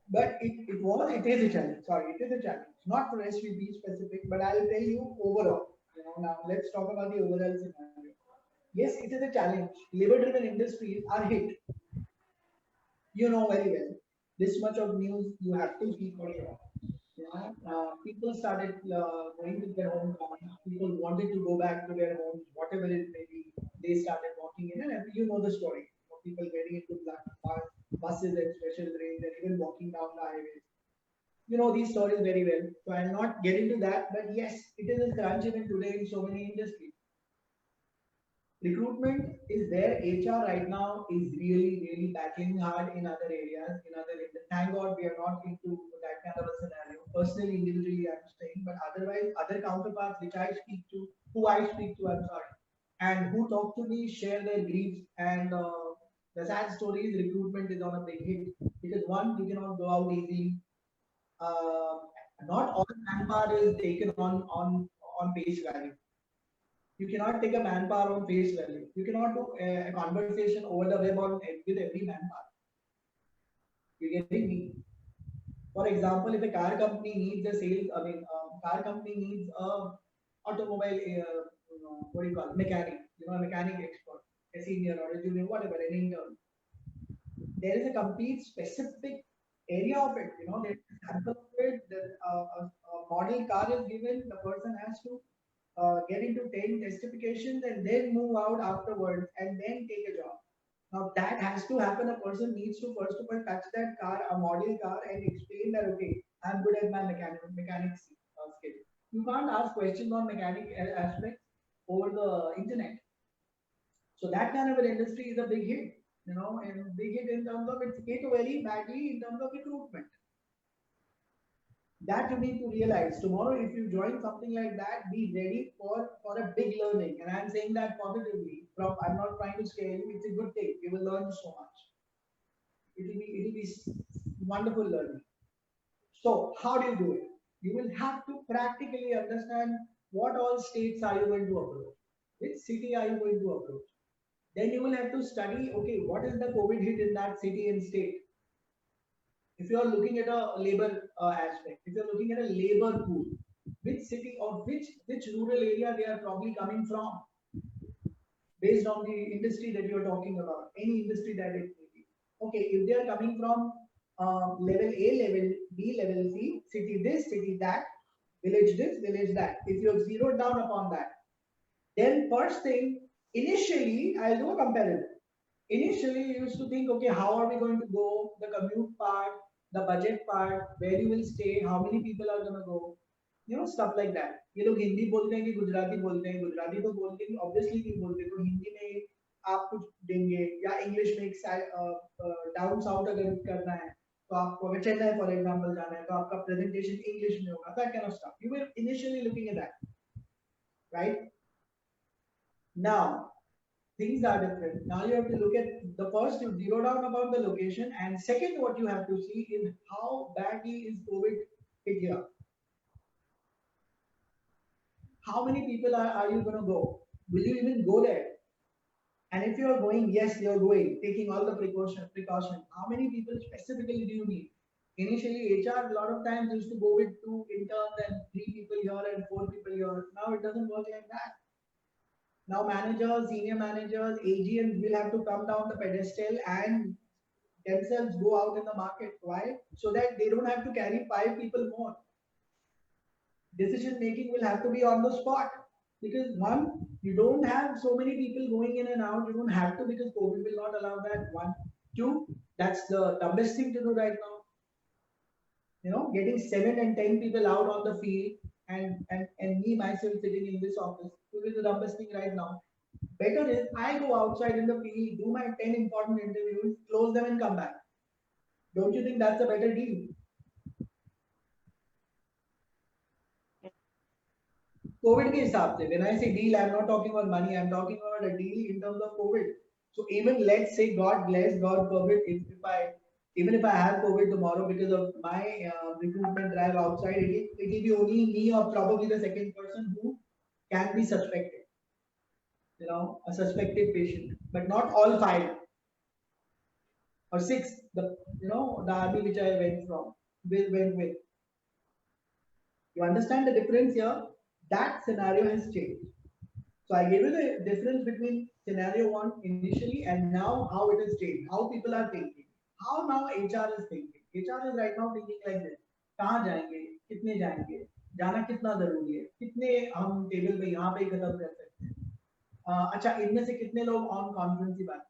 But it is a challenge. Sorry, it is a challenge. Not for SVP specific, but I'll tell you overall. Now let's talk about the overall scenario. Yes, it is a challenge. Labor driven industries are hit. You know very well. This much of news you have to keep for sure. People started going to their hometowns. People wanted to go back to their homes, whatever it may be. They started walking in, and you know the story of people getting into buses and special trains and even walking down the highways. You know these stories very well. So I'll not get into that, but yes, it is a crunch even today in so many industries. Recruitment is there. HR right now is really, really battling hard in other areas, in other industries. Thank God we are not into that kind of a scenario. Personally, individually, I'm saying, but otherwise, other counterparts which I speak to, I'm sorry, and who talk to me, share their griefs, and the sad story is recruitment is on a big hit because one, you cannot go out easily. Uh, Not all manpower is taken on face value. You cannot take a manpower on face value. You cannot do a conversation over the web with every manpower. You're getting me? For example, if a car company needs car company needs a automobile, what do you call it? Mechanic, a mechanic expert, a senior or a junior, whatever, an intern. There is a complete specific area of it. There is a sample of it. A model car is given. The person has to get into 10 testifications and then move out afterwards and then take a job. Now that has to happen. A person needs to first of all touch that car, a model car, and explain that okay, I'm good at my mechanics skill. You can't ask questions on mechanic aspects over the internet. So that kind of an industry is a big hit, and big hit in terms of it's hit very badly in terms of recruitment. That you need to realize. Tomorrow, if you join something like that, be ready for a big learning. And I'm saying that positively. I'm not trying to scare you. It's a good thing. You will learn so much. It will be wonderful learning. So how do you do it? You will have to practically understand what all states are you going to approach, which city are you going to approach. Then you will have to study, okay, what is the COVID hit in that city and state. If you are looking at a labor aspect, if you are looking at a labor pool, which city or which rural area they are probably coming from, based on the industry that you are talking about, any industry that it may be. Okay, if they are coming from level A, level B, level C, city this, city that, village this, village that. If you have zeroed down upon that, then first thing, initially, I'll do a comparison. Initially, you used to think, okay, how are we going to go? The commute part, the budget part, where you will stay, how many people are going to go, stuff like that. ये लोग हिंदी बोलते हैं कि गुजराती बोलते हैं, गुजराती तो बोलते हैं, ऑब्वियसली नहीं बोलते, तो हिंदी में आप कुछ देंगे या इंग्लिश में एक डाउन साउथ अगर करना है तो आपको अगर चेन्नई फॉर एग्जांपल जाना है तो आपका प्रेजेंटेशन इंग्लिश में होगा, that kind of stuff. You were initially looking at that, right? Now things are different. Now you have to look at the first, you zero down about the location, and second, what you have to see is how badly is COVID hit here. How many people are you going to go? Will you even go there? And if you are going, yes, you are going, taking all the precaution. How many people specifically do you need? Initially, HR a lot of times used to go with 2 interns and 3 people here and 4 people here. Now it doesn't work like that. Now managers, senior managers, AGMs will have to come down the pedestal and themselves go out in the market. Why? So that they don't have to carry 5 people more. Decision making will have to be on the spot. Because one, you don't have so many people going in and out. You don't have to, because COVID will not allow that. One, two, that's the dumbest thing to do right now. Getting 7 and 10 people out on the field and me myself sitting in this office will be the dumbest thing right now. Better is I go outside in the field, do my 10 important interviews, close them and come back. Don't you think that's a better deal? COVID के हिसाब से, when I say deal, I'm not talking about money, I'm talking about a deal in terms of COVID. So even let's say, God bless, God forbid, even if I have COVID tomorrow because of my recruitment drive outside, it will be only me or probably the second person who can be suspected. A suspected patient, but not all 5 or 6. The army which I went with. You understand the difference here? That scenario has changed. So I gave you the difference between scenario 1 initially and now how it has changed, how people are thinking, how now HR is thinking. HR is right now thinking like this: कहाँ जाएंगे, कितने जाएंगे, जाना कितना जरूरी है, कितने हम टेबल पे यहाँ पे खत्म कर सकते हैं, अच्छा इनमें से कितने लोग ऑन कॉन्फ्रेंस की बात करेंगे.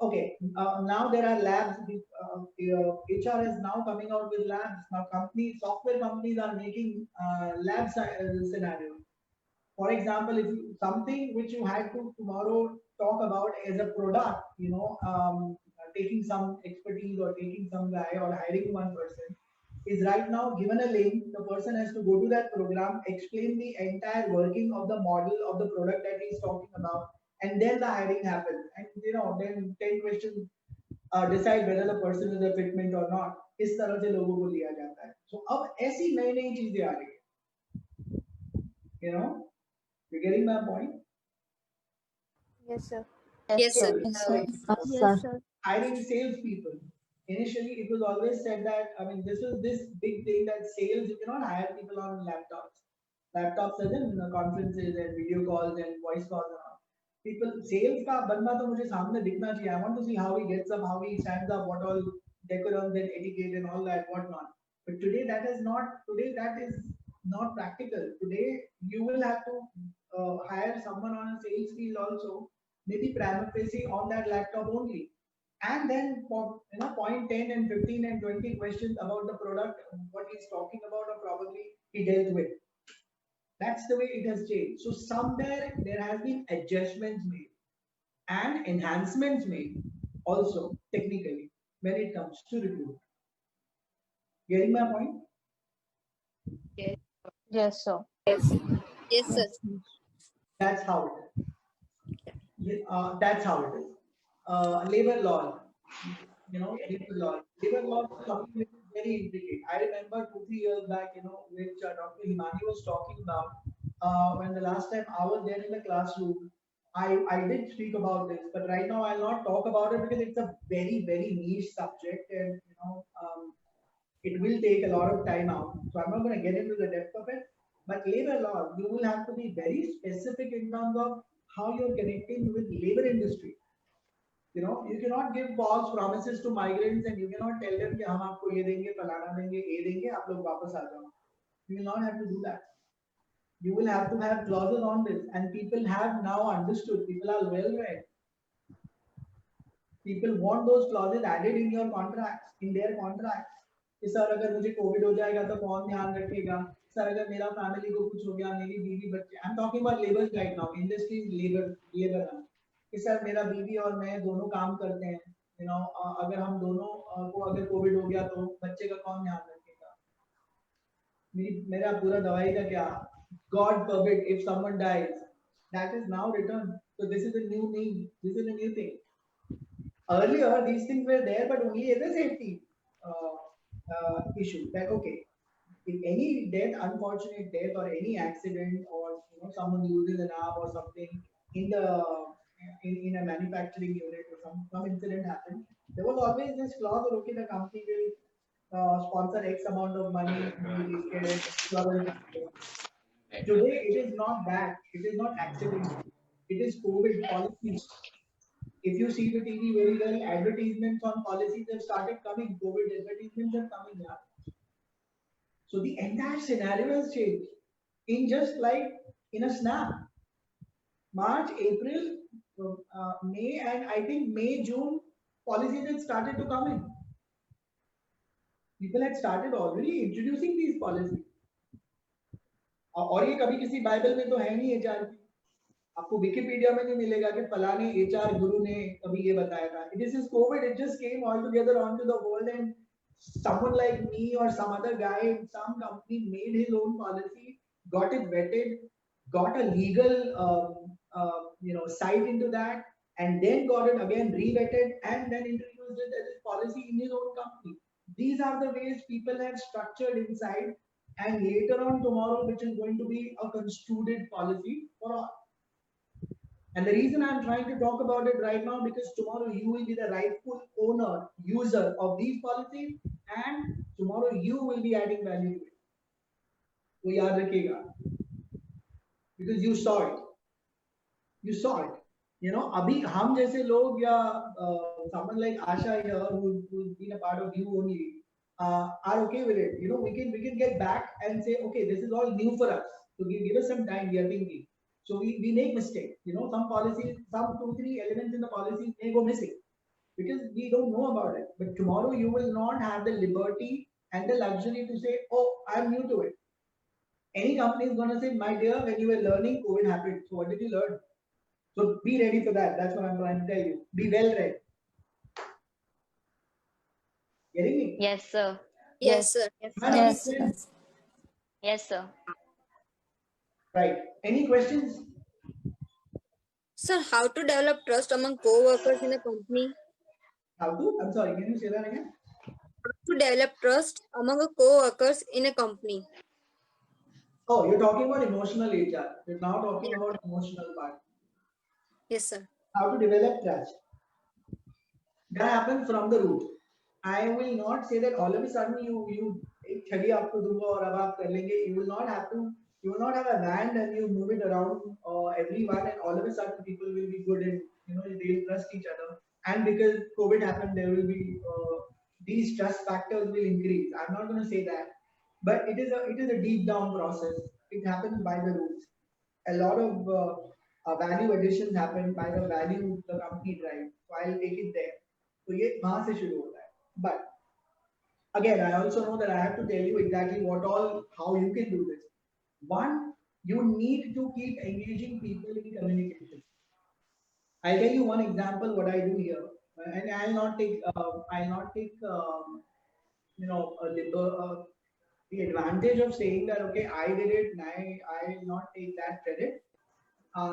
Okay, now there are labs. HR is now coming out with labs. Now software companies are making lab scenarios. For example, if something which you had to tomorrow talk about as a product, taking some expertise or taking some guy or hiring one person, is right now given a link. The person has to go to that program, explain the entire working of the model of the product that he is talking about, and then the hiring happens. And then 10 questions decide whether the person is a fitment or not. इस तरह से लोगों को लिया जाता है. So अब ऐसी नई चीजें आ रही है. You're getting my point? Yes, sir. Yes, sir. Yes, sir. Hiring salespeople. Initially, it was always said that, this was this big thing that sales, you cannot hire people on laptops. Laptops as in conferences and video calls and voice calls and all. People, sales का बंदा तो मुझे सामने दिखना चाहिए. I want to see how he gets up, how he stands up, what all decorums and etiquette and all that, whatnot. But today that is not practical. Today you will have to hire someone on a sales field also, maybe prima facie on that laptop only. And then for point 10 and 15 and 20 questions about the product, what he's talking about, or probably he dealt with. That's the way it has changed. So somewhere there has been adjustments made and enhancements made also technically when it comes to recruitment. Getting my point? Yes, sir. Yes, sir. That's how it is. That's how it is. Labor law. labor law. Labor law is something which is very intricate. I remember 2 3 years back, which Dr. Himani was talking about. When the last time I was there in the classroom, I did speak about this, but right now I'll not talk about it because it's a very very niche subject, and it will take a lot of time out. So I'm not going to get into the depth of it. But labor law, you will have to be very specific in terms of how you're connecting with labor industry. You cannot give false promises to migrants and you cannot tell them कि हम आपको ये देंगे, फलाना देंगे, ये देंगे, आप लोग वापस आ जाओ. You will not have to do that. You will have to have clauses on this, and people have now understood. People are well read. People want those clauses added in your contracts, in their contracts. कि sir अगर मुझे Covid हो जाएगा तो कौन ध्यान रखेगा, sir अगर मेरा फैमिली को कुछ हो गया, मेरी बीवी बच्चे, I am talking about labours right now, industry labour now, कि सर मेरा बीवी और मैं दोनों काम करते हैं, अगर हम दोनों को अगर कोविड हो गया तो बच्चे का कौन ध्यान रखेगा, मेरा पूरा दवाई का क्या, God forbid if someone dies, that is now returned. So this is a new thing, this is a new thing. Earlier these things were there, but only as a safety issue, that okay, if any death, unfortunate death or any accident, or someone loses an arm or something in the in a manufacturing unit, or some incident happened, there was always this clause that okay, the company will sponsor X amount of money. Today it is not that, it is not accident, it is COVID policies. If you see the TV very well, advertisements on policies have started coming. COVID advertisements are coming now. So the entire scenario has changed in just like in a snap. March, April, May, and I think May, June, policies had started to come in. People had started already introducing these policies. और ये कभी किसी Bible में तो है नहीं HR की, आपको विकिपीडिया में नहीं मिलेगा कि फलाने एचआर गुरु ने कभी ये बताया था. This is COVID, it just came all together onto the world, and someone like me or some other guy in some company made his own policy, got it vetted, got a legal site into that, and then got it again re-vetted, and then introduced it as a policy in his own company. These are the ways people have structured inside, and later on tomorrow, which is going to be a construed policy for all. And the reason I'm trying to talk about it right now, because tomorrow you will be the rightful owner, user of these policies, and tomorrow you will be adding value to it. वो याद रखिएगा, because you saw it. You saw it. अभी हम जैसे लोग या someone like Asha here who's been a part of you only are okay with it. We can get back and say, okay, this is all new for us. So give us some time. We are thinking. So we make mistakes. Some policies, some 2 3 elements in the policy may go missing because we don't know about it. But tomorrow you will not have the liberty and the luxury to say, oh, I'm new to it. Any company is going to say, my dear, when you were learning, COVID happened. So what did you learn? So be ready for that. That's what I'm trying to tell you. Be well read. Getting me? Yes, sir. Yes, sir. Yes. Yes, sir. Right. Any questions? Sir, how to develop trust among co-workers in a company? How to? I'm sorry, can you say that again? How to develop trust among co-workers in a company? Oh, you're talking about emotional HR. You're now talking about emotional part. Yes, sir. How to develop trust. That happens from the root. I will not say that all of a sudden you एक छड़ी आपको दूंगा और अब आप कर लेंगे. You will not have to. You will not have a band and you move it around everyone, and all of a sudden people will be good and they'll trust each other. And because COVID happened, there will be these trust factors will increase. I'm not going to say that, but it is a deep down process. It happens by the roots. A lot of value additions happen by the value the company drives. So I'll take it there. So ये वहाँ से शुरू होता है. But again, I also know that I have to tell you exactly how you can do this. One, you need to keep engaging people in communication. I'll tell you one example what I do here, and I'll not take the advantage of saying that okay, I did it, and I'll not take that credit.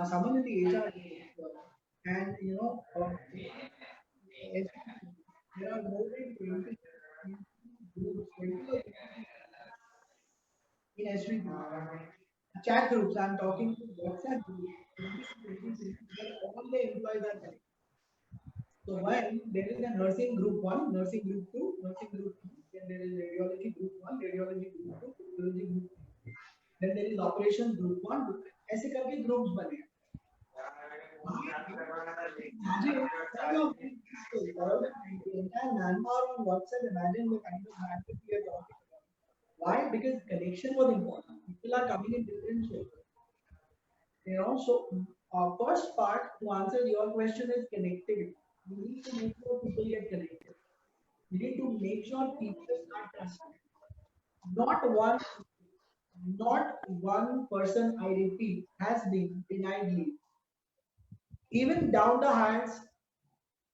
Someone in the HR, and there are chat groups. I'm talking to WhatsApp groups. Where all the employees are connected. So when there is a nursing group 1, nursing group 2, nursing group 3, then there is radiology group 1, radiology group 2, radiology group 3. Then there is operations group 1, group 2. ऐसे करके groups बने. Imagine all of these people, all the entire manpower on WhatsApp. Imagine the kind of bandwidth we are talking about. Why? Because connection was important. People are coming in different shapes. You know, so first part to answer your question is connectivity. You need to make sure people get connected. You need to make sure people start trusting. Not one person, I repeat, has been denied leave. Even down the hands,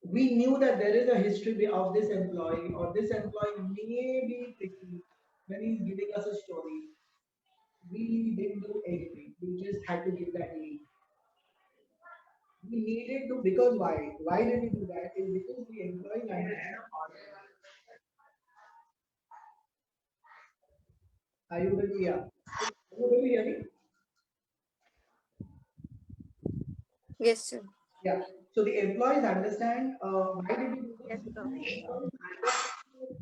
we knew that there is a history of this employee, or this employee may be tricky when he's giving us a story. We didn't do anything. We just had to give that leave. We needed to, because why? Why did we do that? Is because the employees understand. Are you with me? Yeah. Are you able to hear me? Yes, sir. Yeah. So the employees understand why did we do this? Yes, sir.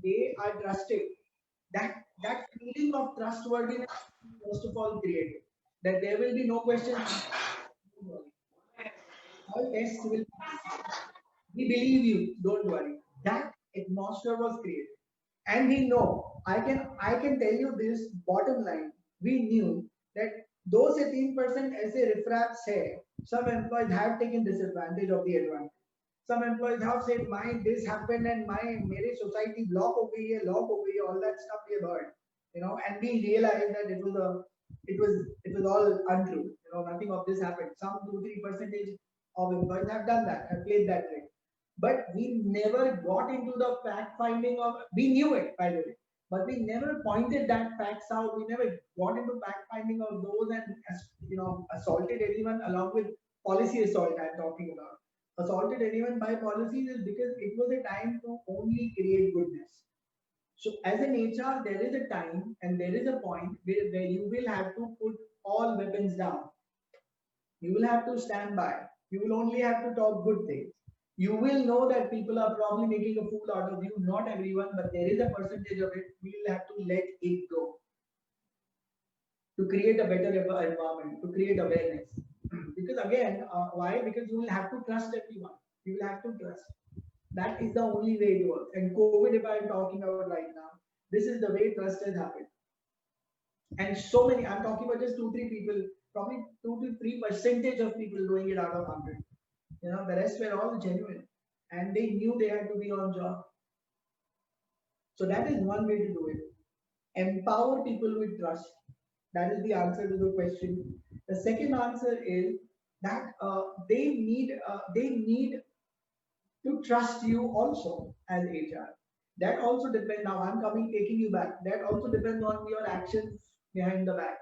They are trusted. That feeling of trustworthiness first of all created. That there will be no questions. All tests will. We believe you. Don't worry. That atmosphere was created, and we know. I can tell you this bottom line. We knew that those 18% ऐसे riffraffs है. Some employees have taken disadvantage of the advantage. Some employees have said, "My this happened and my मेरे society block हो गई है, lock हो गई है." All that stuff we have heard, you know, and we realized that it was all untrue. You know, nothing of this happened. Some 2-3% of employees have done that, have played that trick. But we never got into the fact finding of. We knew it, by the way, but we never pointed that facts out. We never got into fact finding of those and assaulted anyone along with policy assault. I'm talking about assaulted anyone by policies is because it was a time to only create goodness. So as an HR, there is a time and there is a point where you will have to put all weapons down. You will have to stand by. You will only have to talk good things. You will know that people are probably making a fool out of you. Not everyone, but there is a percentage of it. We will have to let it go to create a better environment, to create awareness. Because again, why? Because you will have to trust everyone. You will have to trust. That is the only way it works. And COVID, if I am talking about right now, this is the way trust has happened. And so many, I'm talking about just 2-3 people, probably 2-3% of people doing it out of 100. You know, the rest were all genuine and they knew they had to be on job. So that is one way to do it. Empower people with trust. That is the answer to the question. The second answer is that they need to trust you also as HR. That also depends. Now I'm taking you back. That also depends on your actions behind the back.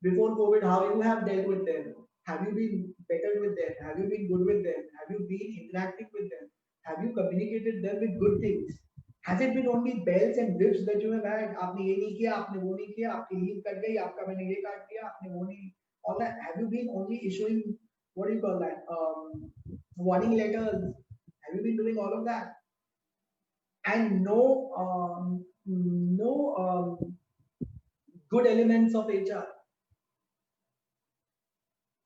Before COVID, how you have dealt with them. Have you been better with them? Have you been good with them? Have you been interacting with them? Have you communicated them with good things? Has it been only bells and whips that you have had? आपने ये नहीं किया, आपने वो नहीं किया, आपकी leave cut गई, आपका मैंने ये काट दिया, आपने वो नहीं. All that. Have you been only issuing, what do you call that? Warning letters. Have you been doing all of that? And no good elements of HR.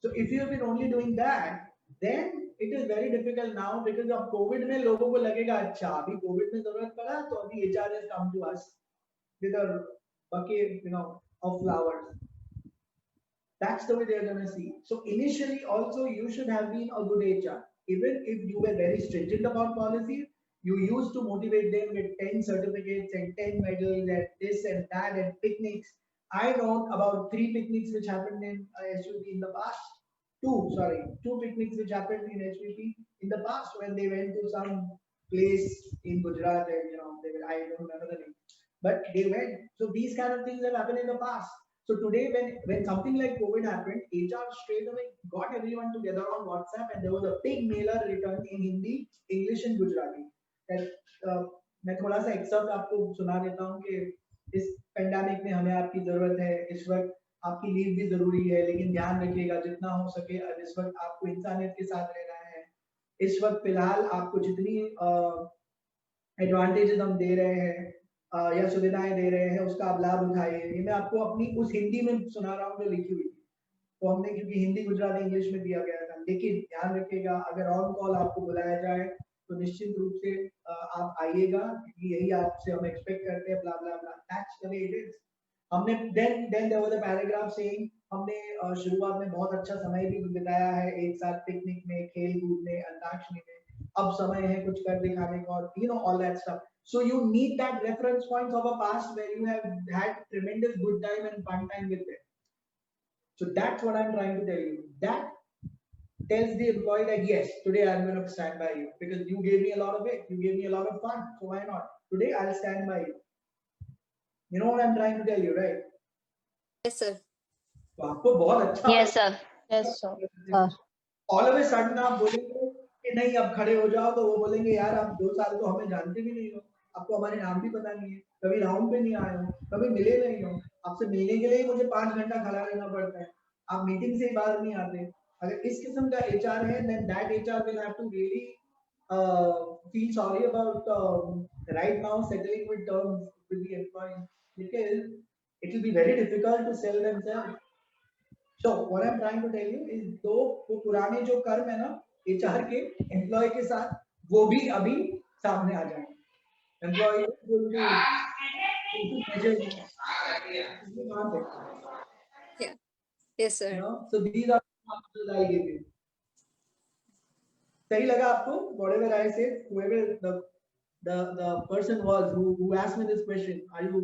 So if you have been only doing that, then it is very difficult now because of COVID में लोगों को लगेगा अच्छा अभी COVID में जरूरत पड़ा तो अभी HR has come to us with a bucket, of flowers. That's the way they are going to see. So initially also you should have been a good HR. Even if you were very stringent about policy, you used to motivate them with 10 certificates and 10 medals and this and that and picnics. I know about 3 picnics which happened in SVP in the past. Two picnics which happened in SVP in the past when they went to some place in Gujarat and I don't remember the name, but they went. So these kind of things have happened in the past. So today when something like COVID happened, HR straight away got everyone together on WhatsApp and there was a big mailer written in Hindi, English and Gujarati. That मैं थोड़ा सा excerpt आपको सुना देता हूँ कि इस pandemic में हमें आपकी जरूरत है. इस वक्त आपकी लीव भी जरूरी है, लेकिन ध्यान रखिएगा जितना हो सके इस वक्त आपको इंसानियत के साथ रहना है। इस वक्त फिलहाल आपको जितनी एडवांटेजेस हम दे रहे हैं या सुविधाएं दे रहे हैं उसका आप लाभ उठाइए। ये मैं आपको अपनी उस हिंदी में सुना रहा हूँ जो लिखी हुई थी, तो हमने क्योंकि हिंदी गुजराती इंग्लिश में दिया गया था। लेकिन ध्यान रखिएगा अगर ऑन कॉल आपको बुलाया जाए तो निश्चित रूप से आप आइएगा, क्योंकि यही आपसे हम एक्सपेक्ट करते हैं। Blah blah blah, that's the way it is. हमने then there was a paragraph saying हमने शुरुआत में बहुत अच्छा समय भी बिताया है एक साथ पिकनिक में, खेल कूद में, अंताक्षरी में। अब समय है कुछ कर दिखाने का और you know all that stuff. So you need that reference points of a past where you have had tremendous good time and fun time with them. So that's what I'm trying to tell you. That tells the employee that yes, today I'm going to stand by you because you gave me a lot of it. You gave me a lot of fun. So why not? Today I'll stand by you. You know what I'm trying to tell you, right? Yes, sir. तो आपको बहुत अच्छा Yes, sir. Yes, sir. All of a sudden आप बोलेंगे कि नहीं अब खड़े हो जाओ, तो वो बोलेंगे यार आप 2 साल तो हमें जानते भी नहीं हो, आपको हमारे नाम भी पता नहीं है, कभी राउंड पे नहीं आए हो, कभी मिले नहीं हो, आपसे मिलने के लिए मुझे 5 घंटा खड़ा रहना पड़ता है, आप मीटिंग से ही बाहर नहीं आते। अगर इस किस्म का एचआर है then that HR will have to really feel sorry about right now settling with terms with the employee, because it will be very difficult to sell themselves. So what I'm trying to tell you is दो वो पुराने जो कर्म है ना HR के employ के साथ, वो भी अभी सामने आ जाएंगे। Employ Yeah. Yes, sir. so these are answers I give you. सही लगा आपको? Whatever I said, whoever the person was who asked me this question, are you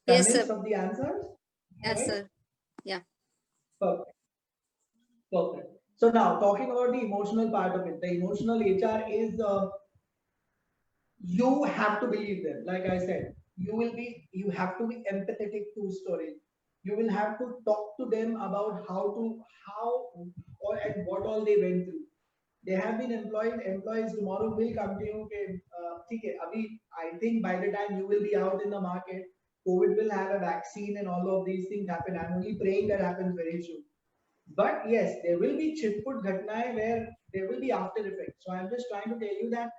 Yes, convinced sir. of the answers? Yes, Right? sir. Yeah. Perfect. Perfect. So now talking about the emotional part of it, the emotional HR is you have to believe them. Like I said, you have to be empathetic to stories. You will have to talk to them about how or and what all they went through. They have been employees tomorrow will come to you okay, ठीक है, अभी I think by the time you will be out in the market, COVID will have a vaccine and all of these things happen. I'm only praying that happens very soon. But yes, there will be chitput ghatnaएं where there will be after effects. So I'm just trying to tell you that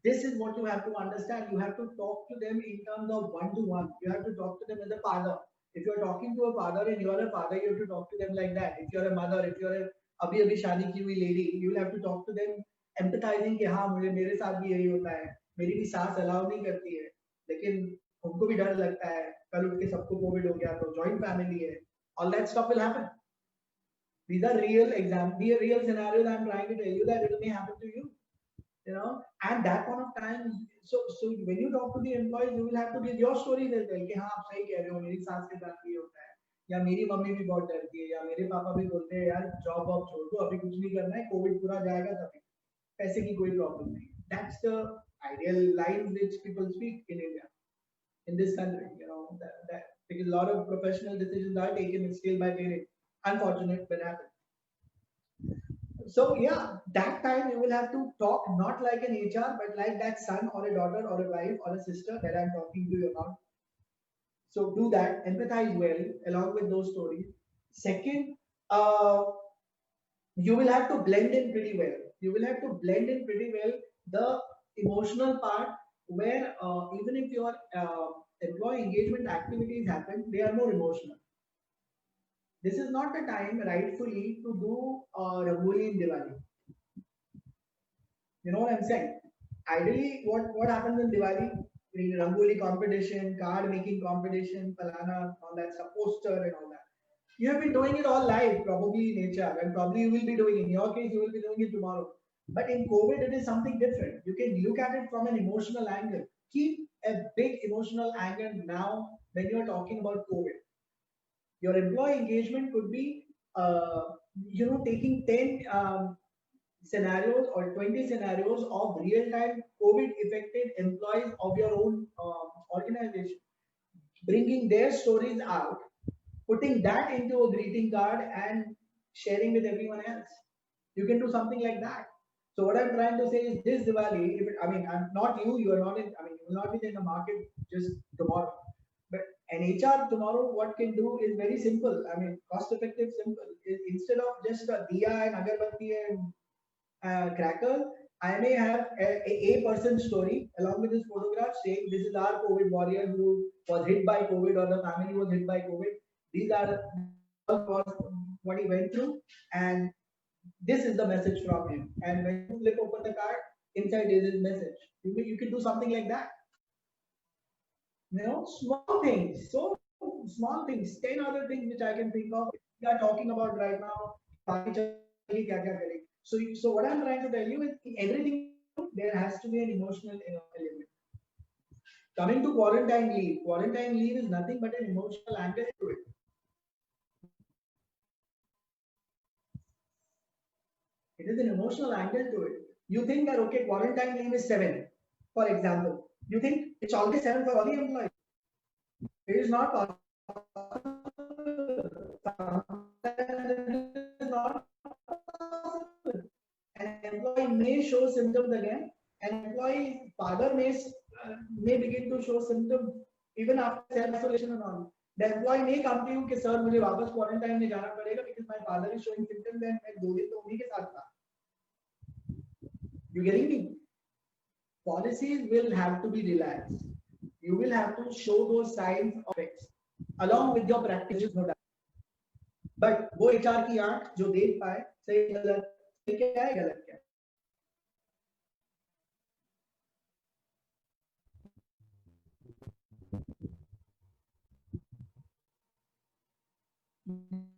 this is what you have to understand. You have to talk to them in terms of one-to-one. You have to talk to them as a father. If you're talking to a father and you're a father, you have to talk to them like that. If you're a mother, if you're a अभी शादी की हुई lady, you will have to talk to them empathizing कि हाँ मुझे मेरे साथ भी यही होता है, मेरी भी सास अलाउ नहीं करती है, लेकिन उनको भी डर लगता है, कल उठ के सबको कोविड हो गया तो जॉइंट फैमिली है, all that stuff will happen. These are real scenarios I'm trying to tell you that it may happen to you. You know, and that point of time, so when you talk to the employees, you will have to give your stories as well कि हाँ आप सही कह रहे हो, मेरी सास के साथ ये होता है, या मेरी मम्मी भी बहुत डरती है, या मेरे पापा भी बोलते हैं यार जॉब वॉब छोड़ दो, अभी कुछ नहीं करना है, कोविड पूरा जाएगा तभी, पैसे की कोई प्रॉब्लम नहीं। That's the ideal lines which people speak in India, in this country, you know, that because a lot of professional decisions are taken still by parents. Unfortunate, but happens. So yeah, that time you will have to talk not like an HR, but like that son or a daughter or a wife or a sister that I'm talking to you about. So do that, empathize well along with those stories. Second, you will have to blend in pretty well. You will have to blend in pretty well the emotional part where even if your employee engagement activities happen, they are more emotional. This is not the time rightfully to do Rangoli in Diwali. You know what I'm saying? Ideally, what happens in Diwali? Rangoli competition, card making competition, palana, all that stuff, poster and all that. You have been doing it all live, probably in HR, and probably you will be doing it. In your case, you will be doing it tomorrow. But in COVID, it is something different. You can look at it from an emotional angle. Keep a big emotional angle now when you are talking about COVID. Your employee engagement could be, taking 10 scenarios or 20 scenarios of real-time COVID-affected employees of your own organization, bringing their stories out, putting that into a greeting card and sharing with everyone else. You can do something like that. So what I'm trying to say is this Diwali, I'm not you, you are not in, you will not be in the market just tomorrow. But an HR tomorrow, what can do is very simple. I mean, cost effective, simple. Instead of just a diya and agarbatti and cracker, I may have a person story along with this photograph saying this is our COVID warrior who was hit by COVID or the family was hit by COVID. These are what he went through, and this is the message from him. And when you flip open the card, inside is his message. You can do something like that. You know, small things, so small things, 10 other things which I can think of. We are talking about right now. So what I'm trying to tell you is in everything there has to be an emotional element. Coming to quarantine leave is nothing but an emotional angle to it. It is an emotional angle to it. You think that okay, quarantine leave is 7, for example. You think it's always 7 for all the employees. It is not possible. An employee may show symptoms again. An employee's father may begin to show symptoms even after self-isolation and all. The employee may come to you कि sir मुझे वापस quarantine में जाना पड़ेगा because my father is showing symptoms and मैं 2 दिन तो उन्हीं के साथ था. You getting me? Policies will have to be relaxed. You will have to show those signs of effects along with your practices, no doubt. But वो HR की आंख जो देख पाए सही गलत क्या है गलत क्या है.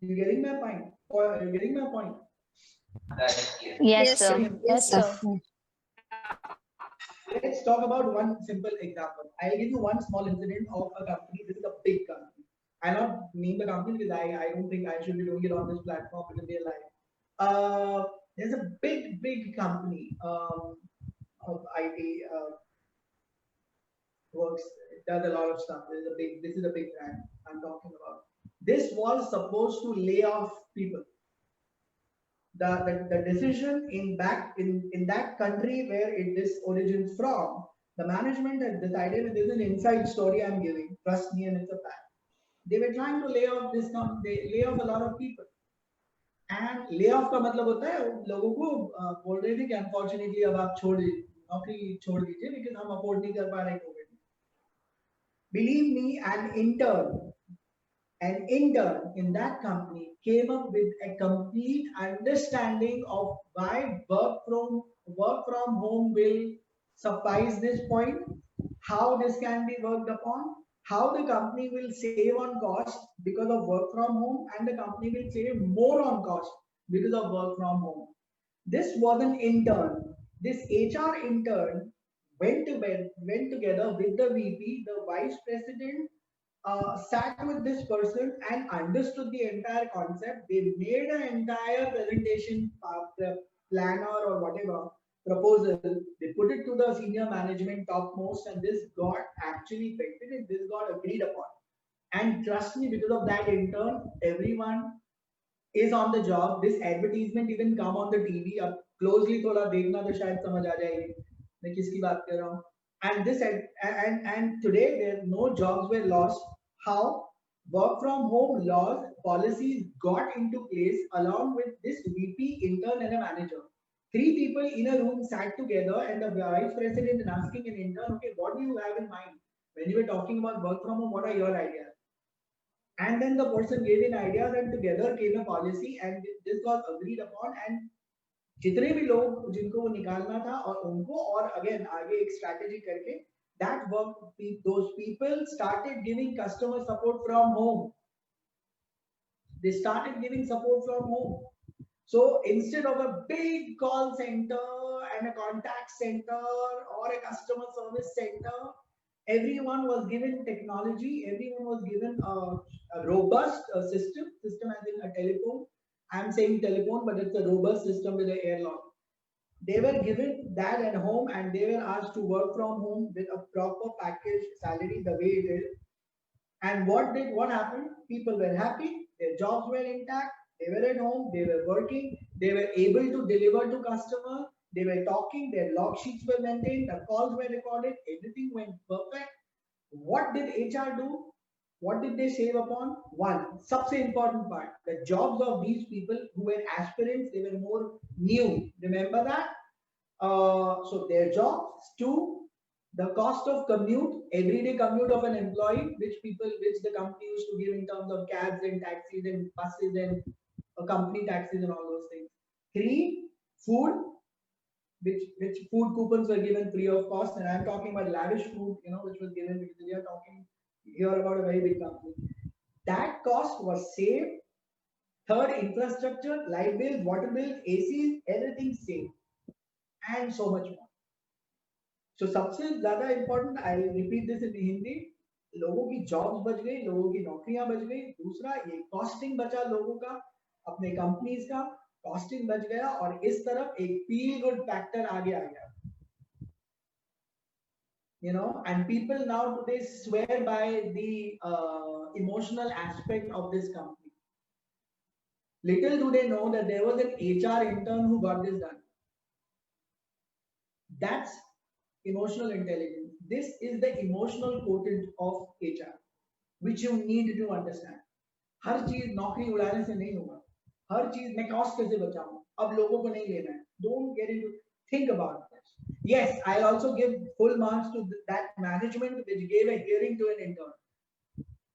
You getting my point? Or you getting my point? Yes, sir. Yes, sir. Let's talk about one simple example. I'll give you one small incident of a company. This is a big company. I'll not name the company because I don't think I should be doing it on this platform because they're live. There's a big company of IT works, does a lot of stuff. This is a big brand I'm talking about. This was supposed to lay off people. The decision in that country where this origins from, the management has decided, and this is an inside story I'm giving, trust me, and it's a fact. They were trying to lay off a lot of people. And layoff का मतलब होता है लोगों को बोल रहे थे कि unfortunately अब आप नौकरी छोड़ दीजिए because हम afford नहीं कर पा रहे Covid. Believe me, an intern in that company came up with a complete understanding of why work from home will suffice this point, how this can be worked upon, how the company will save on cost because of work from home, and the company will save more on cost because of work from home. This was an intern. This HR intern went together with the VP, the vice president, sat with this person and understood the entire concept. They made an entire presentation, planner or whatever proposal. They put it to the senior management topmost, and this got actually effected and this got agreed upon. And trust me, because of that intern, everyone is on the job. This advertisement even come on the TV. अब closely थोड़ा देखना तो शायद समझ आ जाएगी मैं किसकी बात कर रहा हूँ. And today there no jobs were lost. How work from home laws policies got into place along with this VP, intern, and a manager. 3 people in a room sat together, and the vice president is asking an intern, okay, what do you have in mind when you were talking about work from home? What are your ideas? And then the person gave an idea, and together came a policy, and this was agreed upon. And जितने भी लोग जिनको वो निकालना था और उनको और again आगे एक strategy करके that work, those people started giving customer support from home. They started giving support from home. So instead of a big call center and a contact center or a customer service center, everyone was given technology. Everyone was given a robust system as in a telephone. I'm saying telephone, but it's a robust system with an airlock. They were given that at home, and they were asked to work from home with a proper package salary the way it is. And what happened? People were happy, their jobs were intact, they were at home, they were working, they were able to deliver to customers, they were talking, their log sheets were maintained, the calls were recorded, everything went perfect. What did HR do? What did they save upon? One, सबसे important part, the jobs of these people who were aspirants, they were more new. Remember that? So their jobs. Two, the cost of commute, everyday commute of an employee, which the company used to give in terms of cabs and taxis and buses and company taxis and all those things. Three, food, which food coupons were given free of cost, and I'm talking about lavish food, which was given, because we are talking here about a very big company. That cost was saved. Third, infrastructure, light bills, water bills, ACs, everything saved, and so much more. So सबसे ज्यादा important, I will repeat this in Hindi, लोगों की jobs बच गई, लोगों की नौकरियां बच गई. दूसरा, ये costing बचा लोगों का, अपने companies का costing बच गया, और इस तरफ एक feel good factor आगे आ गया. And people now today swear by the emotional aspect of this company. Little do they know that there was an HR intern who got this done. That's emotional intelligence. This is the emotional quotient of HR, which you need to understand. हर चीज नौकरी उड़ाने से नहीं होगा. हर चीज मैं cost कैसे बचाऊं, अब लोगों को नहीं लेना है. Don't get into, think about this. Yes, I'll also give full marks to that management which gave a hearing to an intern.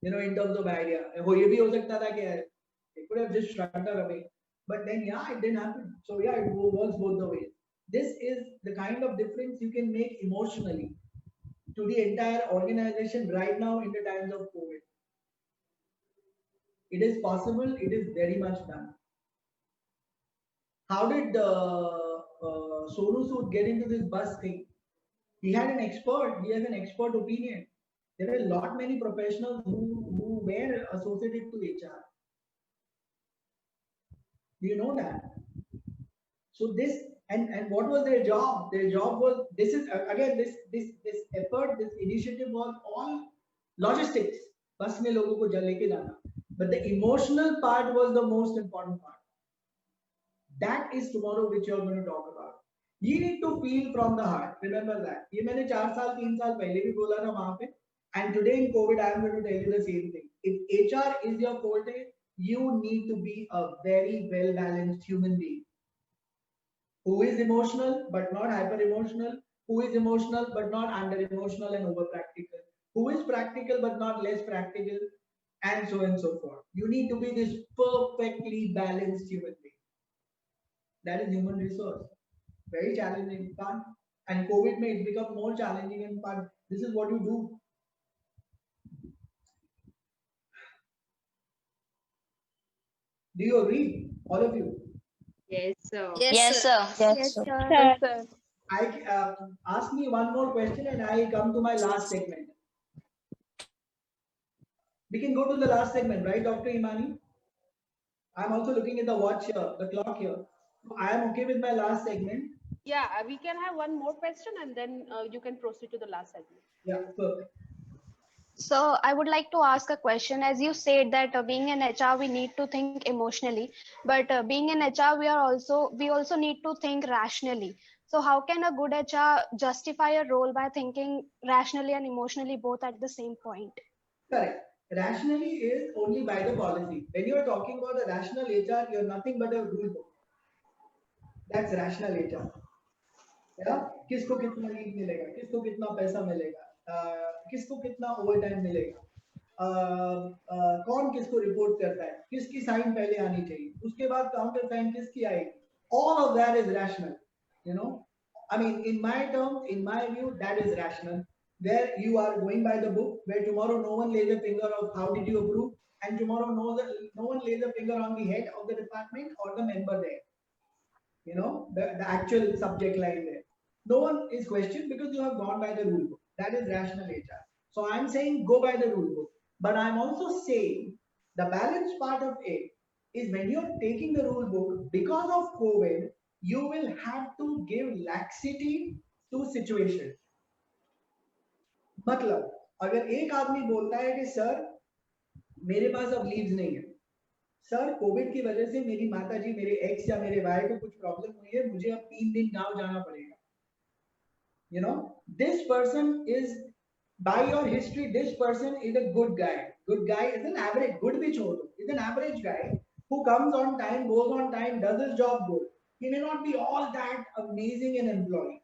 In terms of idea, वो ये भी हो सकता था कि it could have just shut her away, but then it didn't happen. So it works both the ways. This is the kind of difference you can make emotionally to the entire organization right now in the times of COVID. It is possible. It is very much done. How did Sonu Sood get into this bus thing? He had an expert. He has an expert opinion. There were a lot many professionals who were associated to HR. Do you know that? So this, and what was their job? Their job was, this is again, this effort, this initiative was all logistics. Bus mein logo ko leke jana. But the emotional part was the most important part. That is tomorrow which you are going to talk about. You need to feel from the heart. Remember that. ये मैंने 4 साल 3 साल पहले भी बोला था वहाँ पे. And today in COVID, I am going to tell you the same thing. If HR is your forte, you need to be a very well-balanced human being. Who is emotional but not hyper-emotional. Who is emotional but not under-emotional and over-practical. Who is practical but not less practical. And so on and so forth. You need to be this perfectly balanced human being. That is human resource. Very challenging part. And COVID may it become more challenging and fun. This is what you do. Do you agree, all of you? Yes, sir. Yes, sir. Yes, sir. I ask me one more question and I come to my last segment. We can go to the last segment, right, Dr. Imani? I'm also looking at the watch here, the clock here. I am okay with my last segment. Yeah, we can have one more question and then you can proceed to the last segment. Yeah, perfect. So I would like to ask a question. As you said that being in HR, we need to think emotionally, but being in HR, we also need to think rationally. So how can a good HR justify a role by thinking rationally and emotionally both at the same point? Correct. Rationally is only by the policy. When you are talking about a rational HR, you're nothing but a rule book. That's rational HR. Yeah? किसको कितना leave मिलेगा, किसको कितना पैसा मिलेगा, किसको कितना overtime मिलेगा, कौन किसको रिपोर्ट करता है, किसकी साइन पहले आनी चाहिए, उसके बाद काउंटर साइन किसकी आएगी. All of that is rational. I mean, in my terms, in my view, that is rational. Where you are going by the book, where tomorrow no one lays a finger of how did you approve, and tomorrow no one lays a finger on the head of the department or the member there. The actual subject line there. No one is questioned because you have gone by the rule book. That is rational HR. So I'm saying go by the rule book. But I'm also saying the balance part of it is when you're taking the rule book, because of COVID, you will have to give laxity to situation. मतलब अगर एक आदमी बोलता है कि sir मेरे पास अब leaves नहीं है, सर कोविड की वजह से मेरी माता जी, मेरे एक्स या मेरे वाई को कुछ प्रॉब्लम हुई है, मुझे अब 3 दिन गांव जाना पड़ेगा. This person is, by your history, this person is a good guy, Good guy is an average. Good bhi chhod do. Is an average guy who comes on time, goes on time, does his job good. He may not be all that amazing an employee,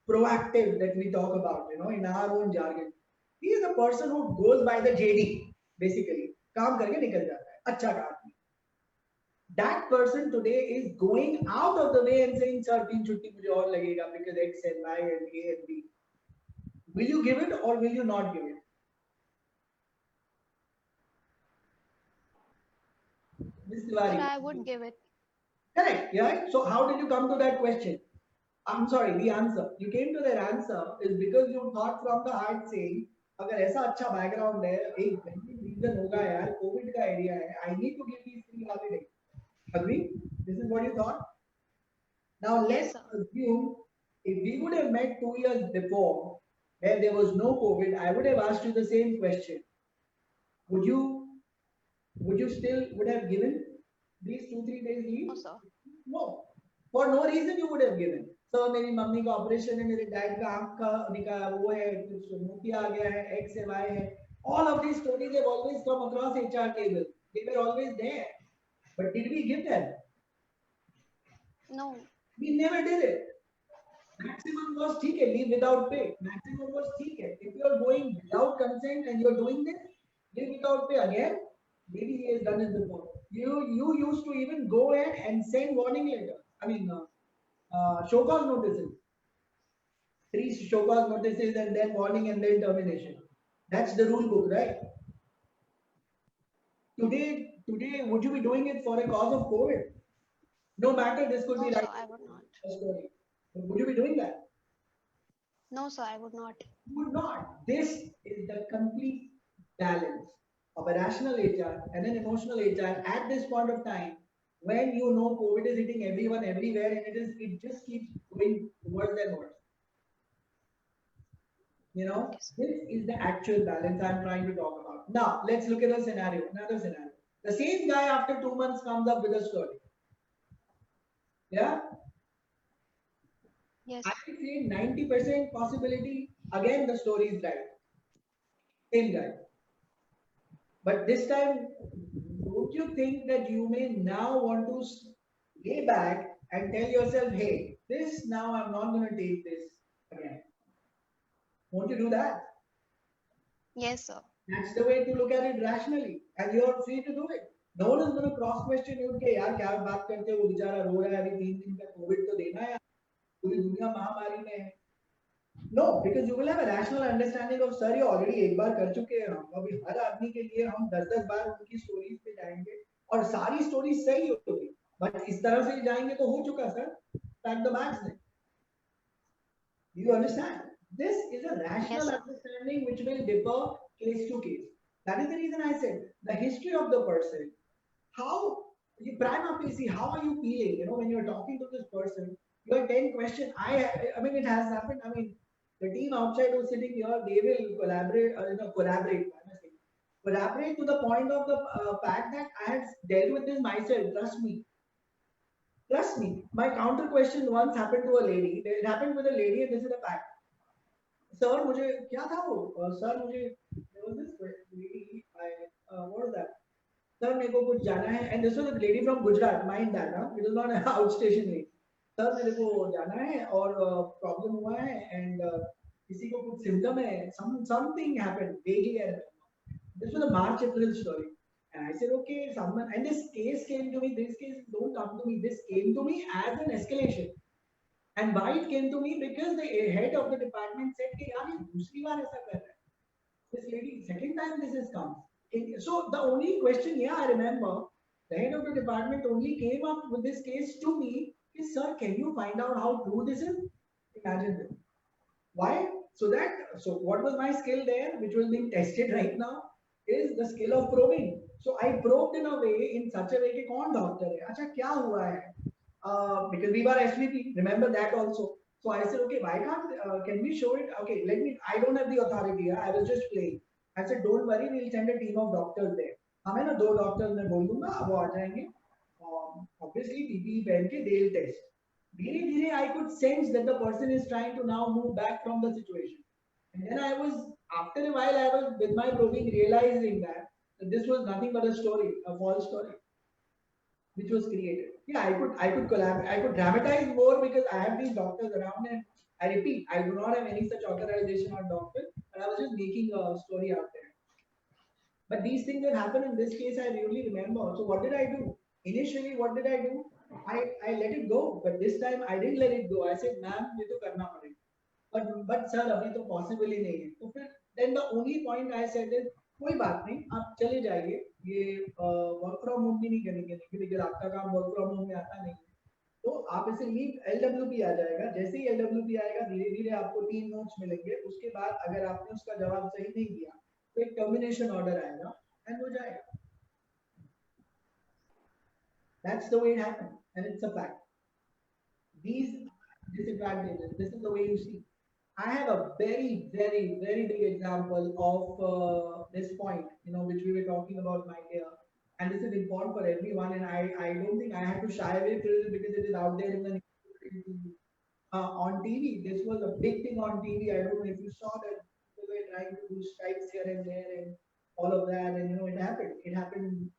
proactive that we talk about, in our own jargon. He is a person who goes by the JD, basically. काम करके निकल जाता है, अच्छा काम. That person today is going out of the way and saying, "Sir, 3 छुट्टी मुझे और लगेगा because X and Y and A and B." Will you give it or will you not give it? Ms. Tiwari. Sir, I would give it. Correct, yeah. So how did you come to that question? I'm sorry, the answer. You came to that answer is because you thought from the heart saying, अगर ऐसा अच्छा background है, एक reason होगा यार, COVID का area है, I need to give these 3 holidays. Agree? This is what you thought? Now let's assume if we would have met 2 years before, where there was no COVID, I would have asked you the same question. Would you still would have given these 2-3 days leave? No, sir. No. For no reason you would have given. So मेरी mummy का operation है, मेरे dad का आंख का निकाला वो है, कुछ मोतिया आ गया है, X है, Y है. All of these stories have always come across HR table. They were always there. But did we give them? No. We never did it. Maximum was ठीक है, leave without pay. Maximum was ठीक है. If you are going without consent and you are doing this, leave without pay again. Maybe he has done it before. You used to even go ahead and send warning letter. I mean, show cause notices. 3 show cause notices and then warning and then termination. That's the rule book, right? Today, would you be doing it for a cause of COVID? No matter, this could No, be sir, right. I would not. Story. Would you be doing that? No, sir, I would not. You would not. This is the complete balance of a rational HR and an emotional HR at this point of time when you know COVID is hitting everyone everywhere and it just keeps going worse and worse. This is the actual balance I'm trying to talk about. Now, let's look at another scenario. The same guy after 2 months comes up with a story. Yeah? Yes. I would say 90% possibility, again, the story is right. Same guy. But this time, don't you think that you may now want to lay back and tell yourself, hey, this now I'm not going to take this again. Won't you do that? Yes, sir. That's the way to look at it rationally. And you're free to do it. No one is going to cross question you, okay, यार क्या बात करते हो, वो बेचारा रो रहा है, अभी 3 दिन का कोविड तो देना है, पूरी दुनिया महामारी में है. No, because you will have a rational understanding of, sir, ये already एक बार कर चुके हैं हम, अभी हर आदमी के लिए हम 10-10 बार उनकी स्टोरीज पे जाएंगे और सारी स्टोरीज सही होगी, बट इस तरह से जाएंगे तो हो चुका सर, पैक द बैग्स ने. You understand? This is a rational understanding which will differ case to case. That is the reason I said the history of the person. How you prima facie, how are you feeling? When you're talking to this person, you have 10 questions. I mean, it has happened. I mean, the team outside who's sitting here, they will collaborate. Collaborate to the point of the fact that I had dealt with this myself. Trust me. Trust me. My counter question once happened to a lady. It happened with a lady, and this is a fact. Sir, मुझे क्या था वो? Sir, मुझे there was this lady. What was that? Sir, मेरे को कुछ जाना है, and this was a lady from Gujarat. Mind that, huh? It was not an outstation lady. Sir, मेरे को जाना है और problem हुआ है, and किसी को कुछ symptom है. Something happened. Vaguely I remember. This was a March-April story. And I said, okay, someone, and this case came to me. This case don't come to me. This came to me as an escalation. And why it came to me? Because the head of the department said, "Hey, yaar, ye dusri baar aisa kar raha hai. This lady, second time this has come." So the only question here I remember, the head of the department only came up with this case to me. Is, sir, can you find out how true this is? Imagine this. Why? So what was my skill there, which was being tested right now, is the skill of probing. So I probed in a way, in such a way कि कौन doctor है? अच्छा क्या हुआ है? Because we were SVP, remember that also. So I said, okay, why can't, can we show it? Okay, I don't have the authority, I was just playing. I said, don't worry, we'll send a team of doctors there. हमें ना 2 doctors मैं बोल दूँगा, वो आ जाएंगे. Obviously, PPE पहन के they'll test. धीरे-धीरे I could sense that the person is trying to now move back from the situation. And then after a while, I was with my probing realizing that this was nothing but a story, a false story, which was created. Yeah, I could collaborate, I could dramatize more because I have these doctors around, and I repeat, I do not have any such authorization or doctor, but I was just making a story out there. But these things that happened in this case, I really remember. So what did I do? Initially, what did I do? I let it go, but this time I didn't let it go. I said, "Ma'am, ये तो करना पड़ेगा." But sir, अभी तो possible ही नहीं है. तो फिर then the only point I said is, कोई बात नहीं, आप चले जाइए. ये work from home भी नहीं करेंगे, क्योंकि आपका काम work from home में आता नहीं है. तो आप इसे लीव LWP आ जाएगा. जैसे ही LWP आएगा, धीरे धीरे आपको 3 नोट्स मिलेंगे. उसके बाद अगर आपने उसका जवाब सही नहीं दिया, तो एक टर्मिनेशन ऑर्डर आएगा एंड हो जाएगा. That's the way it happened, and it's a fact. These disadvantages, this is the way you see. I have a very, very, very big example of this point, which we were talking about, my dear. And this is important for everyone, and I don't think I have to shy away from it because it is out there in the news. On TV. This was a big thing on TV. I don't know if you saw that they were trying to do strikes here and there and all of that, and it happened. It happened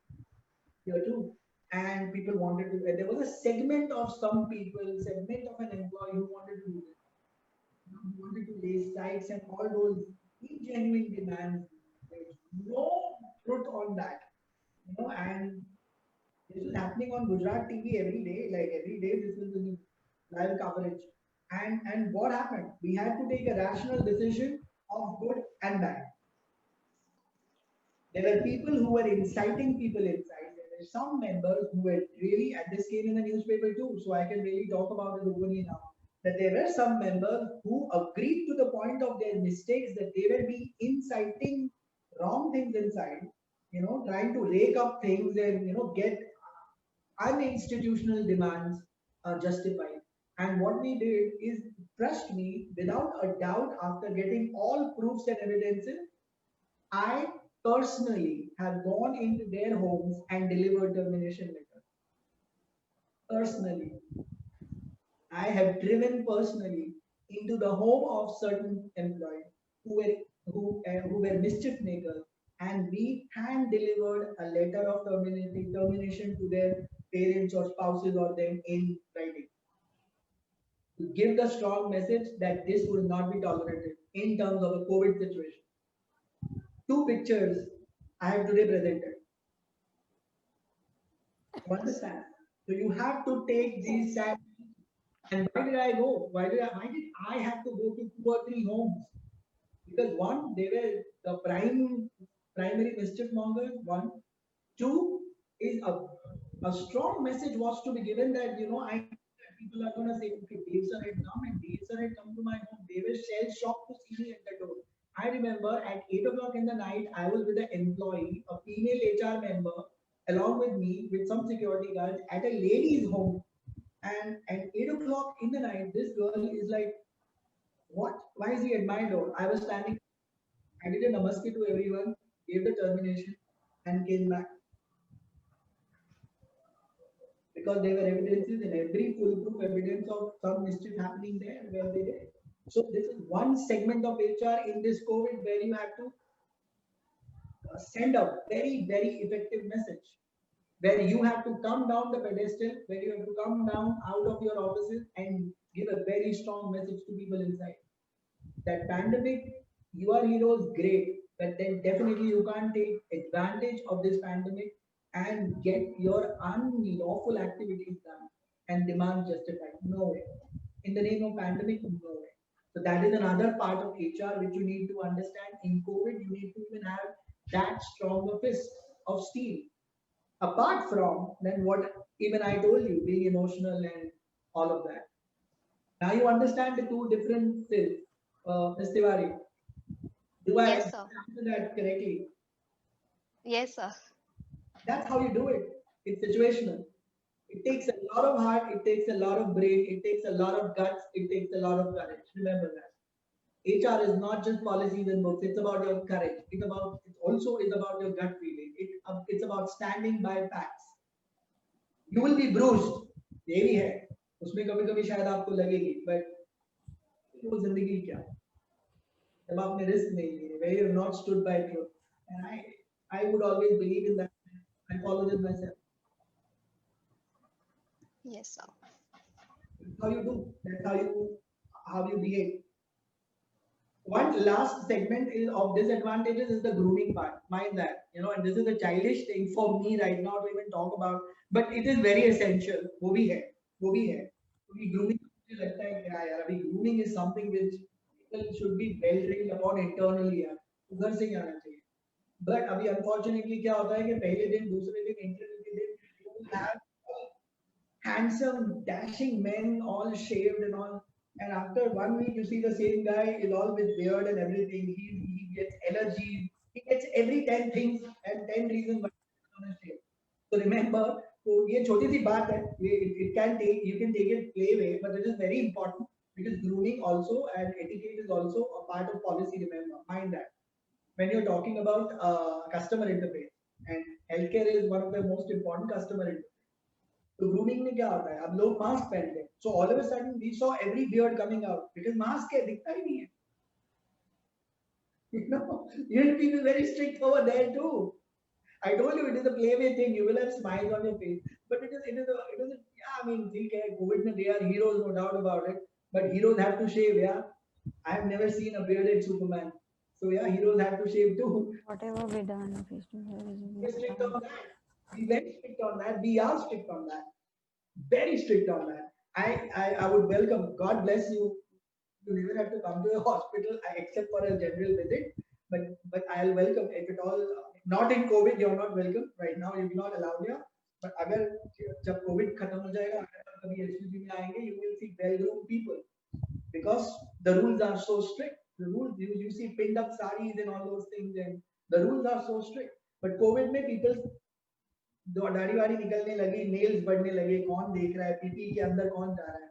here too. And people wanted to. There was a segment of some people, segment of an employee who wanted to do this. Who wanted to lay strikes and all those genuine demands. There's no truth on that. And this is happening on Gujarat TV every day. Like every day, this is the live coverage. And what happened? We had to take a rational decision of good and bad. There were people who were inciting people inside. There were some members who were really, and this came in the newspaper too, so I can really talk about it openly now. That there were some members who agreed to the point of their mistakes, that they were being inciting wrong things inside, trying to rake up things and get uninstitutional demands justified. And what we did is, trust me, without a doubt, after getting all proofs and evidences, I personally have gone into their homes and delivered termination letters. Personally. I have driven personally into the home of certain employees who were mischief makers, and we hand delivered a letter of termination to their parents or spouses or them in writing, to give the strong message that this will not be tolerated in terms of a COVID situation. 2 pictures I have today presented. You understand? So you have to take these steps. And why did I go? Why did I have to go to 2 or 3 homes? Because one, they were the primary mischief mongers. 1, 2 is a strong message was to be given that people are going to say, okay, Dave sir had come, and Dave sir had come to my home. They were shell shocked to see me at the door. I remember at 8 o'clock in the night, I was with an employee, a female HR member, along with me, with some security guards at a lady's home. And at 8 o'clock in the night, this girl is like, what? Why is he at my door? I was standing. I did a namaste to everyone, gave the termination, and came back. Because there were evidences and every foolproof evidence of some mischief happening there where they did. So this is one segment of HR in this COVID where you have to send a very, very effective message, where you have to come down the pedestal, where you have to come down out of your offices and give a very strong message to people inside. That pandemic, you are heroes, great, but then definitely you can't take advantage of this pandemic and get your unlawful activities done and demand justified. No way. In the name of pandemic, no way. So that is another part of HR which you need to understand. In COVID, you need to even have that stronger fist of steel. Apart from then what even I told you, being emotional and all of that. Now you understand the 2 differences, Ms. Tiwari. Do I Yes, sir. answer that correctly? Yes, sir. That's how you do it. It's situational. It takes a lot of heart, it takes a lot of brain, it takes a lot of guts, it takes a lot of courage. Remember that. HR is not just policies and books, it's about your courage. It also is about your gut feeling. It's about standing by facts. You will be bruised. ये भी है. उसमें कभी-कभी शायद आपको लगेगी, but वो जिंदगी क्या? जब आपने रिस्क नहीं लिए, where you have not stood by truth. And I would always believe in that. I follow this myself. Yes, sir. That's how you do. That's how you behave. One last segment is of disadvantages is the grooming part. Mind that, and this is a childish thing for me right now to even talk about, but it is very essential. वो भी है, वो भी है. क्योंकि grooming मुझे लगता है कि हाँ यार, अभी grooming is something which people should be well trained upon internally यार. तो घर से ही आना चाहिए. But अभी unfortunately क्या होता है कि पहले दिन, दूसरे दिन, interview के दिन, you will have handsome, dashing men, all shaved and all. And after 1 week, you see the same guy is all with beard and everything. He gets allergies. He gets every 10 things and 10 reasons why he's gonna shave. So remember, तो ये छोटी सी बात है. It can take, you can take it play way, but it is very important because grooming also and etiquette is also a part of policy. Remember, mind that when you're talking about customer interface, and healthcare is one of the most important customer interface. तो grooming में क्या होता है, अब लोग mask पहनते हैं, so all of a sudden we saw every beard coming out because mask है, दिखता ही नहीं है. You have to be very strict over there too. I told you it is a playway thing. You will have smiles on your face, but it is yeah. I mean, ठीक है, COVID में they are heroes, no doubt about it. But heroes have to shave, yeah. I have never seen a bearded Superman, so yeah, heroes have to shave too. Whatever we done, We're strict on that. Be very strict on that. We are strict on that. Very strict on that. I would welcome. God bless you. You never have to come to a hospital except for a general visit. But I'll welcome if at all. Not in COVID, you're not welcome right now. You're not allowed here. But अगर जब COVID खत्म हो जाएगा, अगर आप कभी SUV में आएंगे, you will see well-groomed people because the rules are so strict. The rules you see pinned up saris and all those things, and the rules are so strict. But COVID में people दाढ़ी वाड़ी निकलने लगी, nails बढ़ने लगे, कौन देख रहा है, पीपी के अंदर कौन जा रहा है.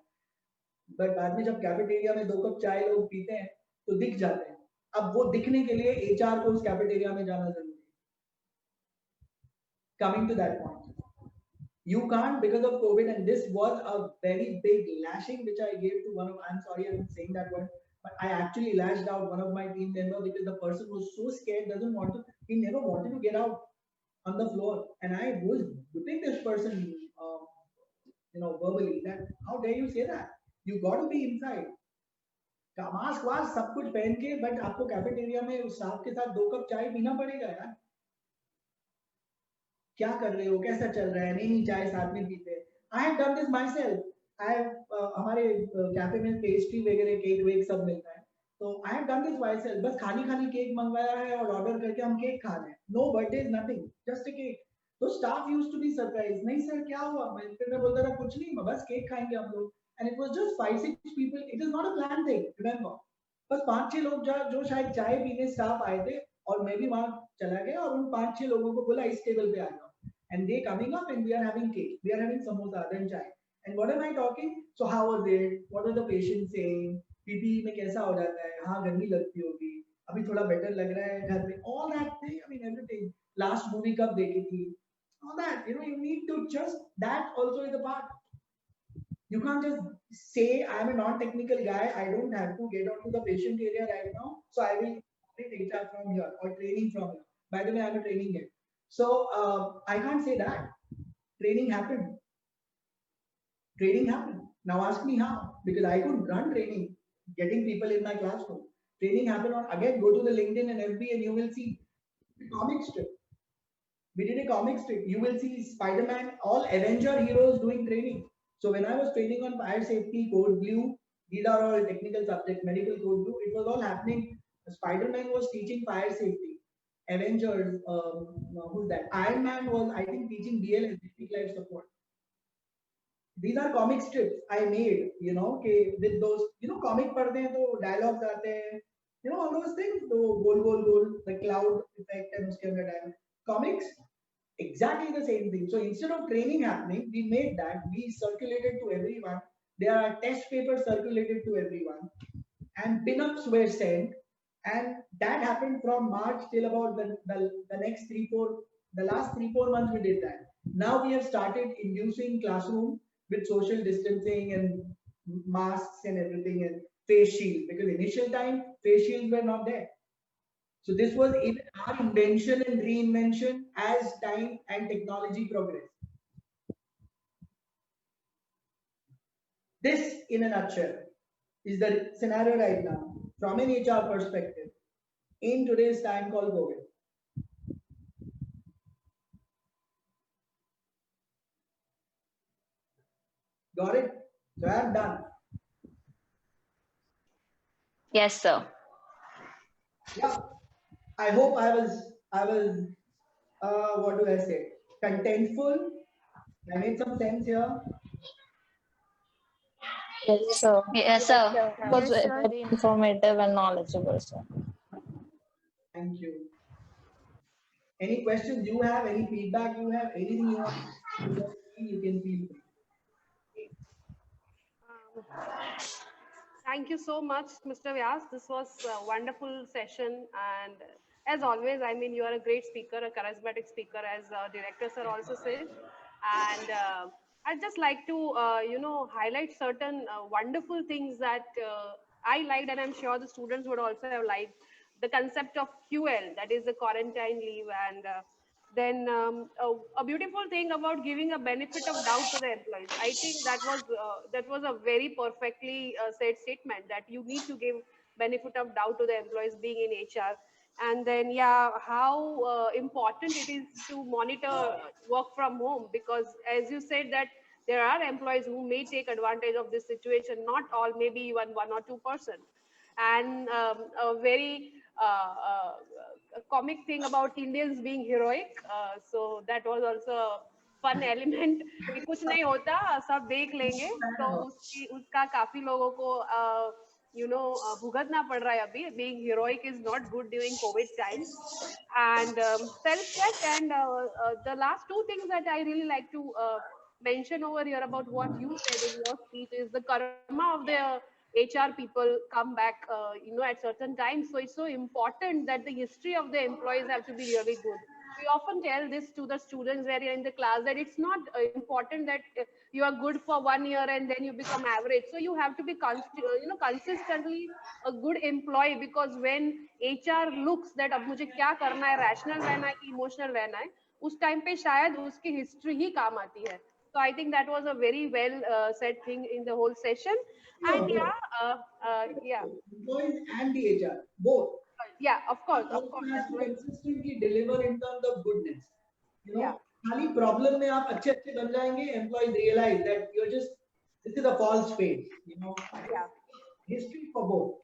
बट बाद में जब कैफेटेरिया में 2 कप चाय लोग पीते हैं तो दिख जाते हैं. अब वो दिखने के लिए HR को उस कैफेटेरिया में जाना जरूरी है. Coming to that point, you can't because of COVID, and this was a very big lashing which I gave to one of, I'm sorry I'm saying that word, but I actually lashed out one of my team members because the person was so scared, he never wanted to get out on the floor, and I was whipping this person, verbally, that how dare you say that? You got to be inside. Mask वास्क सब कुछ पहन के, but आपको cafeteria में उस staff के साथ 2 कप चाय पीना पड़ेगा यार. क्या कर रहे हो, कैसा चल रहा है, नहीं चाय साथ में पीते. I have done this myself. I have हमारे कैफे में पेस्ट्री वगैरह, केक वेक सब मिलता है. तो I have done this myself. बस खाली केक मंगवाया है और ऑर्डर करके हम केक खा रहे हैं. No birthday, nothing, just a cake. तो staff used to be surprised. नहीं सर क्या हुआ, मैं बोलता था कुछ नहीं, बस केक खाएंगे हम लोग. And it was just 5-6 people. It is not a planned thing. Remember, बस 5-6 लोग जो शायद चाय पीने स्टाफ आए थे, और मैं भी वहां चला गया और उन 5-6 लोगों को बोला इस टेबल पे आ जाओ. And they coming up and we are having cake, we are having samosa, then chai. And what am I talking? So how was it? What are the patients saying? PPE में कैसा हो जाता है? हाँ गर्मी लगती होगी, अभी थोड़ा better लग रहा है घर में. All that thing, I mean everything. Last movie कब देखी थी? All that, you need to just, that also is a part. You can't just say I'm a non-technical guy, I don't have to get onto the patient area right now, so I will take HR from here or training from here. By the way, I'm a training head. So I can't say that. Training happened. Now ask me how, because I could run training, getting people in my classroom. Training happened on, again, go to the LinkedIn and FB and you will see the comic strip. We did a comic strip. You will see Spider-Man, all Avenger heroes doing training. So when I was training on fire safety, code blue, these are all technical subjects, medical code blue, it was all happening. Spider-Man was teaching fire safety. Avengers, who's that? Iron Man was, I think, teaching BLS, basic life support. These are comic strips I made, with those, comic पढ़ते हैं तो dialogues आते हैं, all those things, तो गोल, the cloud effect and उसके अंदर dialogue. Comics, exactly the same thing. So instead of training happening, we made that, we circulated to everyone. There are test papers circulated to everyone, and pin-ups were sent. And that happened from March till about the next the last 3-4 months we did that. Now we have started inducing classroom with social distancing and masks and everything and face shield, because initial time face shields were not there. So this was even our invention and reinvention as time and technology progress. This, in a nutshell, is the scenario right now from an HR perspective in today's time called COVID. Got it? So I'm done. Yes, sir. Yeah. I hope I was, what do I say? Contentful. I made some sense here. Yes, sir. Yes, sir. It was Yes, sir. very informative and knowledgeable, sir. Thank you. Any questions you have, any feedback you have, anything you want, you can feel free. Thank you so much, Mr. Vyas. This was a wonderful session. And as always, I mean, you are a great speaker, a charismatic speaker, as director sir also said. And I'd just like to, highlight certain wonderful things that I liked, and I'm sure the students would also have liked. The concept of QL, that is the quarantine leave, and then a beautiful thing about giving a benefit of doubt to the employees. I think that was a very perfectly said statement, that you need to give benefit of doubt to the employees being in HR. And then, yeah, how important it is to monitor work from home, because as you said that there are employees who may take advantage of this situation, not all, maybe even 1 or 2%. And a very a comic thing about Indians being heroic. So that was also a fun element कि कुछ नहीं होता सब देख लेंगे, तो उसकी उसका काफी लोगों को भुगतना पड़ रहा है अभी. Being heroic is not good during COVID times. And self-check, and the last two things that I really like to mention over here about what you said in your speech is the karma of the HR people come back, at certain times. So it's so important that the history of the employees have to be really good. We often tell this to the students where you're in the class, that it's not important that you are good for 1 year and then you become average. So you have to be consistently a good employee, because when HR looks that अब मुझे क्या करना है, rational रहना है कि emotional रहना है, उस टाइम पे शायद उसकी history ही काम आती है. So I think that was a very well said thing in the whole session. And yeah, Employees and the HR, both. Yeah, of course, Both of course. has to consistently deliver in terms of goodness. Yeah. खाली problem में आप अच्छे अच्छे बन जाएंगे, employees realize that you're just, this is a false faith. Yeah. History for both.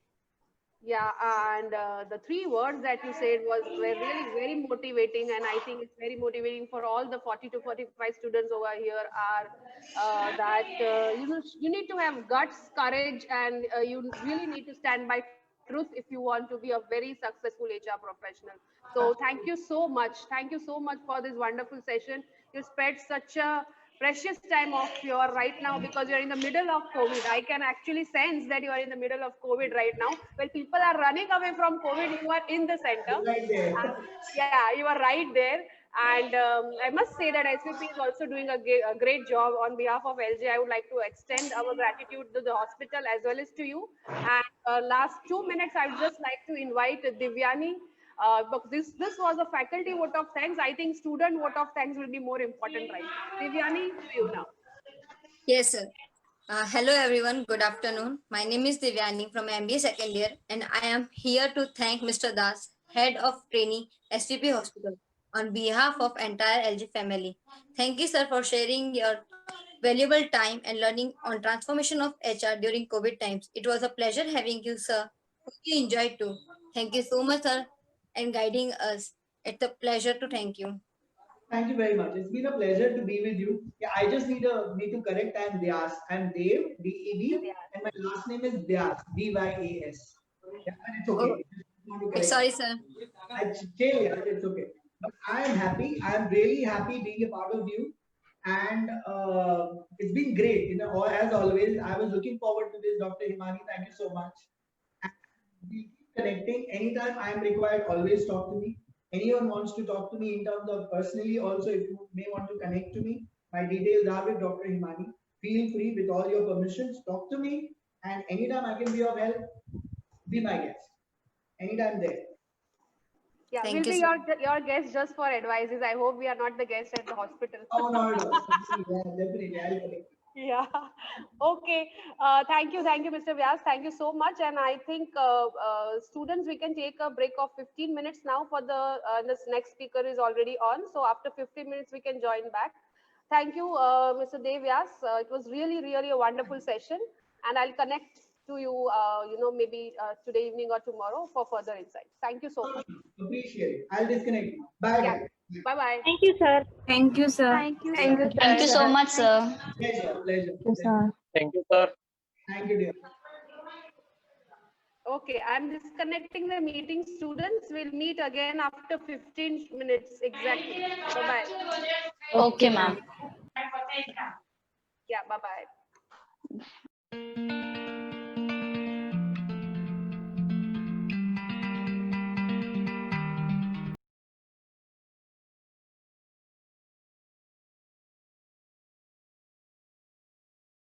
Yeah, and the three words that you said were really very motivating, and I think it's very motivating for all the 40 to 45 students over here are that you need to have guts, courage, and you really need to stand by truth if you want to be a very successful HR professional. So thank you so much. Thank you so much for this wonderful session. You spent such a precious time of your right now, because you're in the middle of COVID. I can actually sense that you are in the middle of COVID right now. When people are running away from COVID, you are in the center. Right there. Yeah, you are right there. And I must say that SVP is also doing a great job. On behalf of LJ, I would like to extend our gratitude to the hospital as well as to you. And last 2 minutes, I would just like to invite Divyani. But this was a faculty vote of thanks. I think student vote of thanks will be more important, right? Divyani, to you now. Yes, sir. Hello, everyone. Good afternoon. My name is Divyani from MBA second year, and I am here to thank Mr. Das, Head of Training, SVP Hospital, on behalf of entire LG family. Thank you, sir, for sharing your valuable time and learning on transformation of HR during COVID times. It was a pleasure having you, sir. Hope you enjoyed too. Thank you so much, sir, and guiding us. It's a pleasure to thank you. Thank you very much. It's been a pleasure to be with you. Yeah, I just need to correct. I'm Vyas. I'm Dev, D-E-V, and my last name is Vyas, V-Y-A-S. Yeah, and it's okay. Just want to correct. Sorry, sir. It's okay. But I am happy. I am really happy being a part of you, and it's been great. As always, I was looking forward to this, Dr. Himani. Thank you so much. And we'll keep connecting anytime I am required. Always talk to me. Anyone wants to talk to me in terms of personally also, if you may want to connect to me, my details are with Dr. Himani. Feel free, with all your permissions, talk to me, and anytime I can be of help, be my guest. Anytime there. Yeah, Thank we'll you be so your guest just for advices. I hope we are not the guest at the hospital. Oh, not at all. Yeah, definitely. I'll connect. Yeah. Okay. Thank you, Mr. Vyas. Thank you so much. And I think students, we can take a break of 15 minutes now for this next speaker is already on. So after 15 minutes, we can join back. Thank you, Mr. Dev Vyas. It was really, really a wonderful session. And I'll connect to you, maybe today evening or tomorrow for further insights. Thank you so much. Appreciate it. I'll disconnect now. Bye, Yeah. guys. Bye-bye. Thank you, sir. Thank you, sir. Thank you, Thank you, sir. Thank you sir. so much, sir. Pleasure, pleasure. Yes, sir. Thank you, sir. Thank you, dear. Okay, I'm disconnecting the meeting, students. We'll meet again after 15 minutes exactly. Bye-bye. Okay, ma'am. Yeah, bye-bye.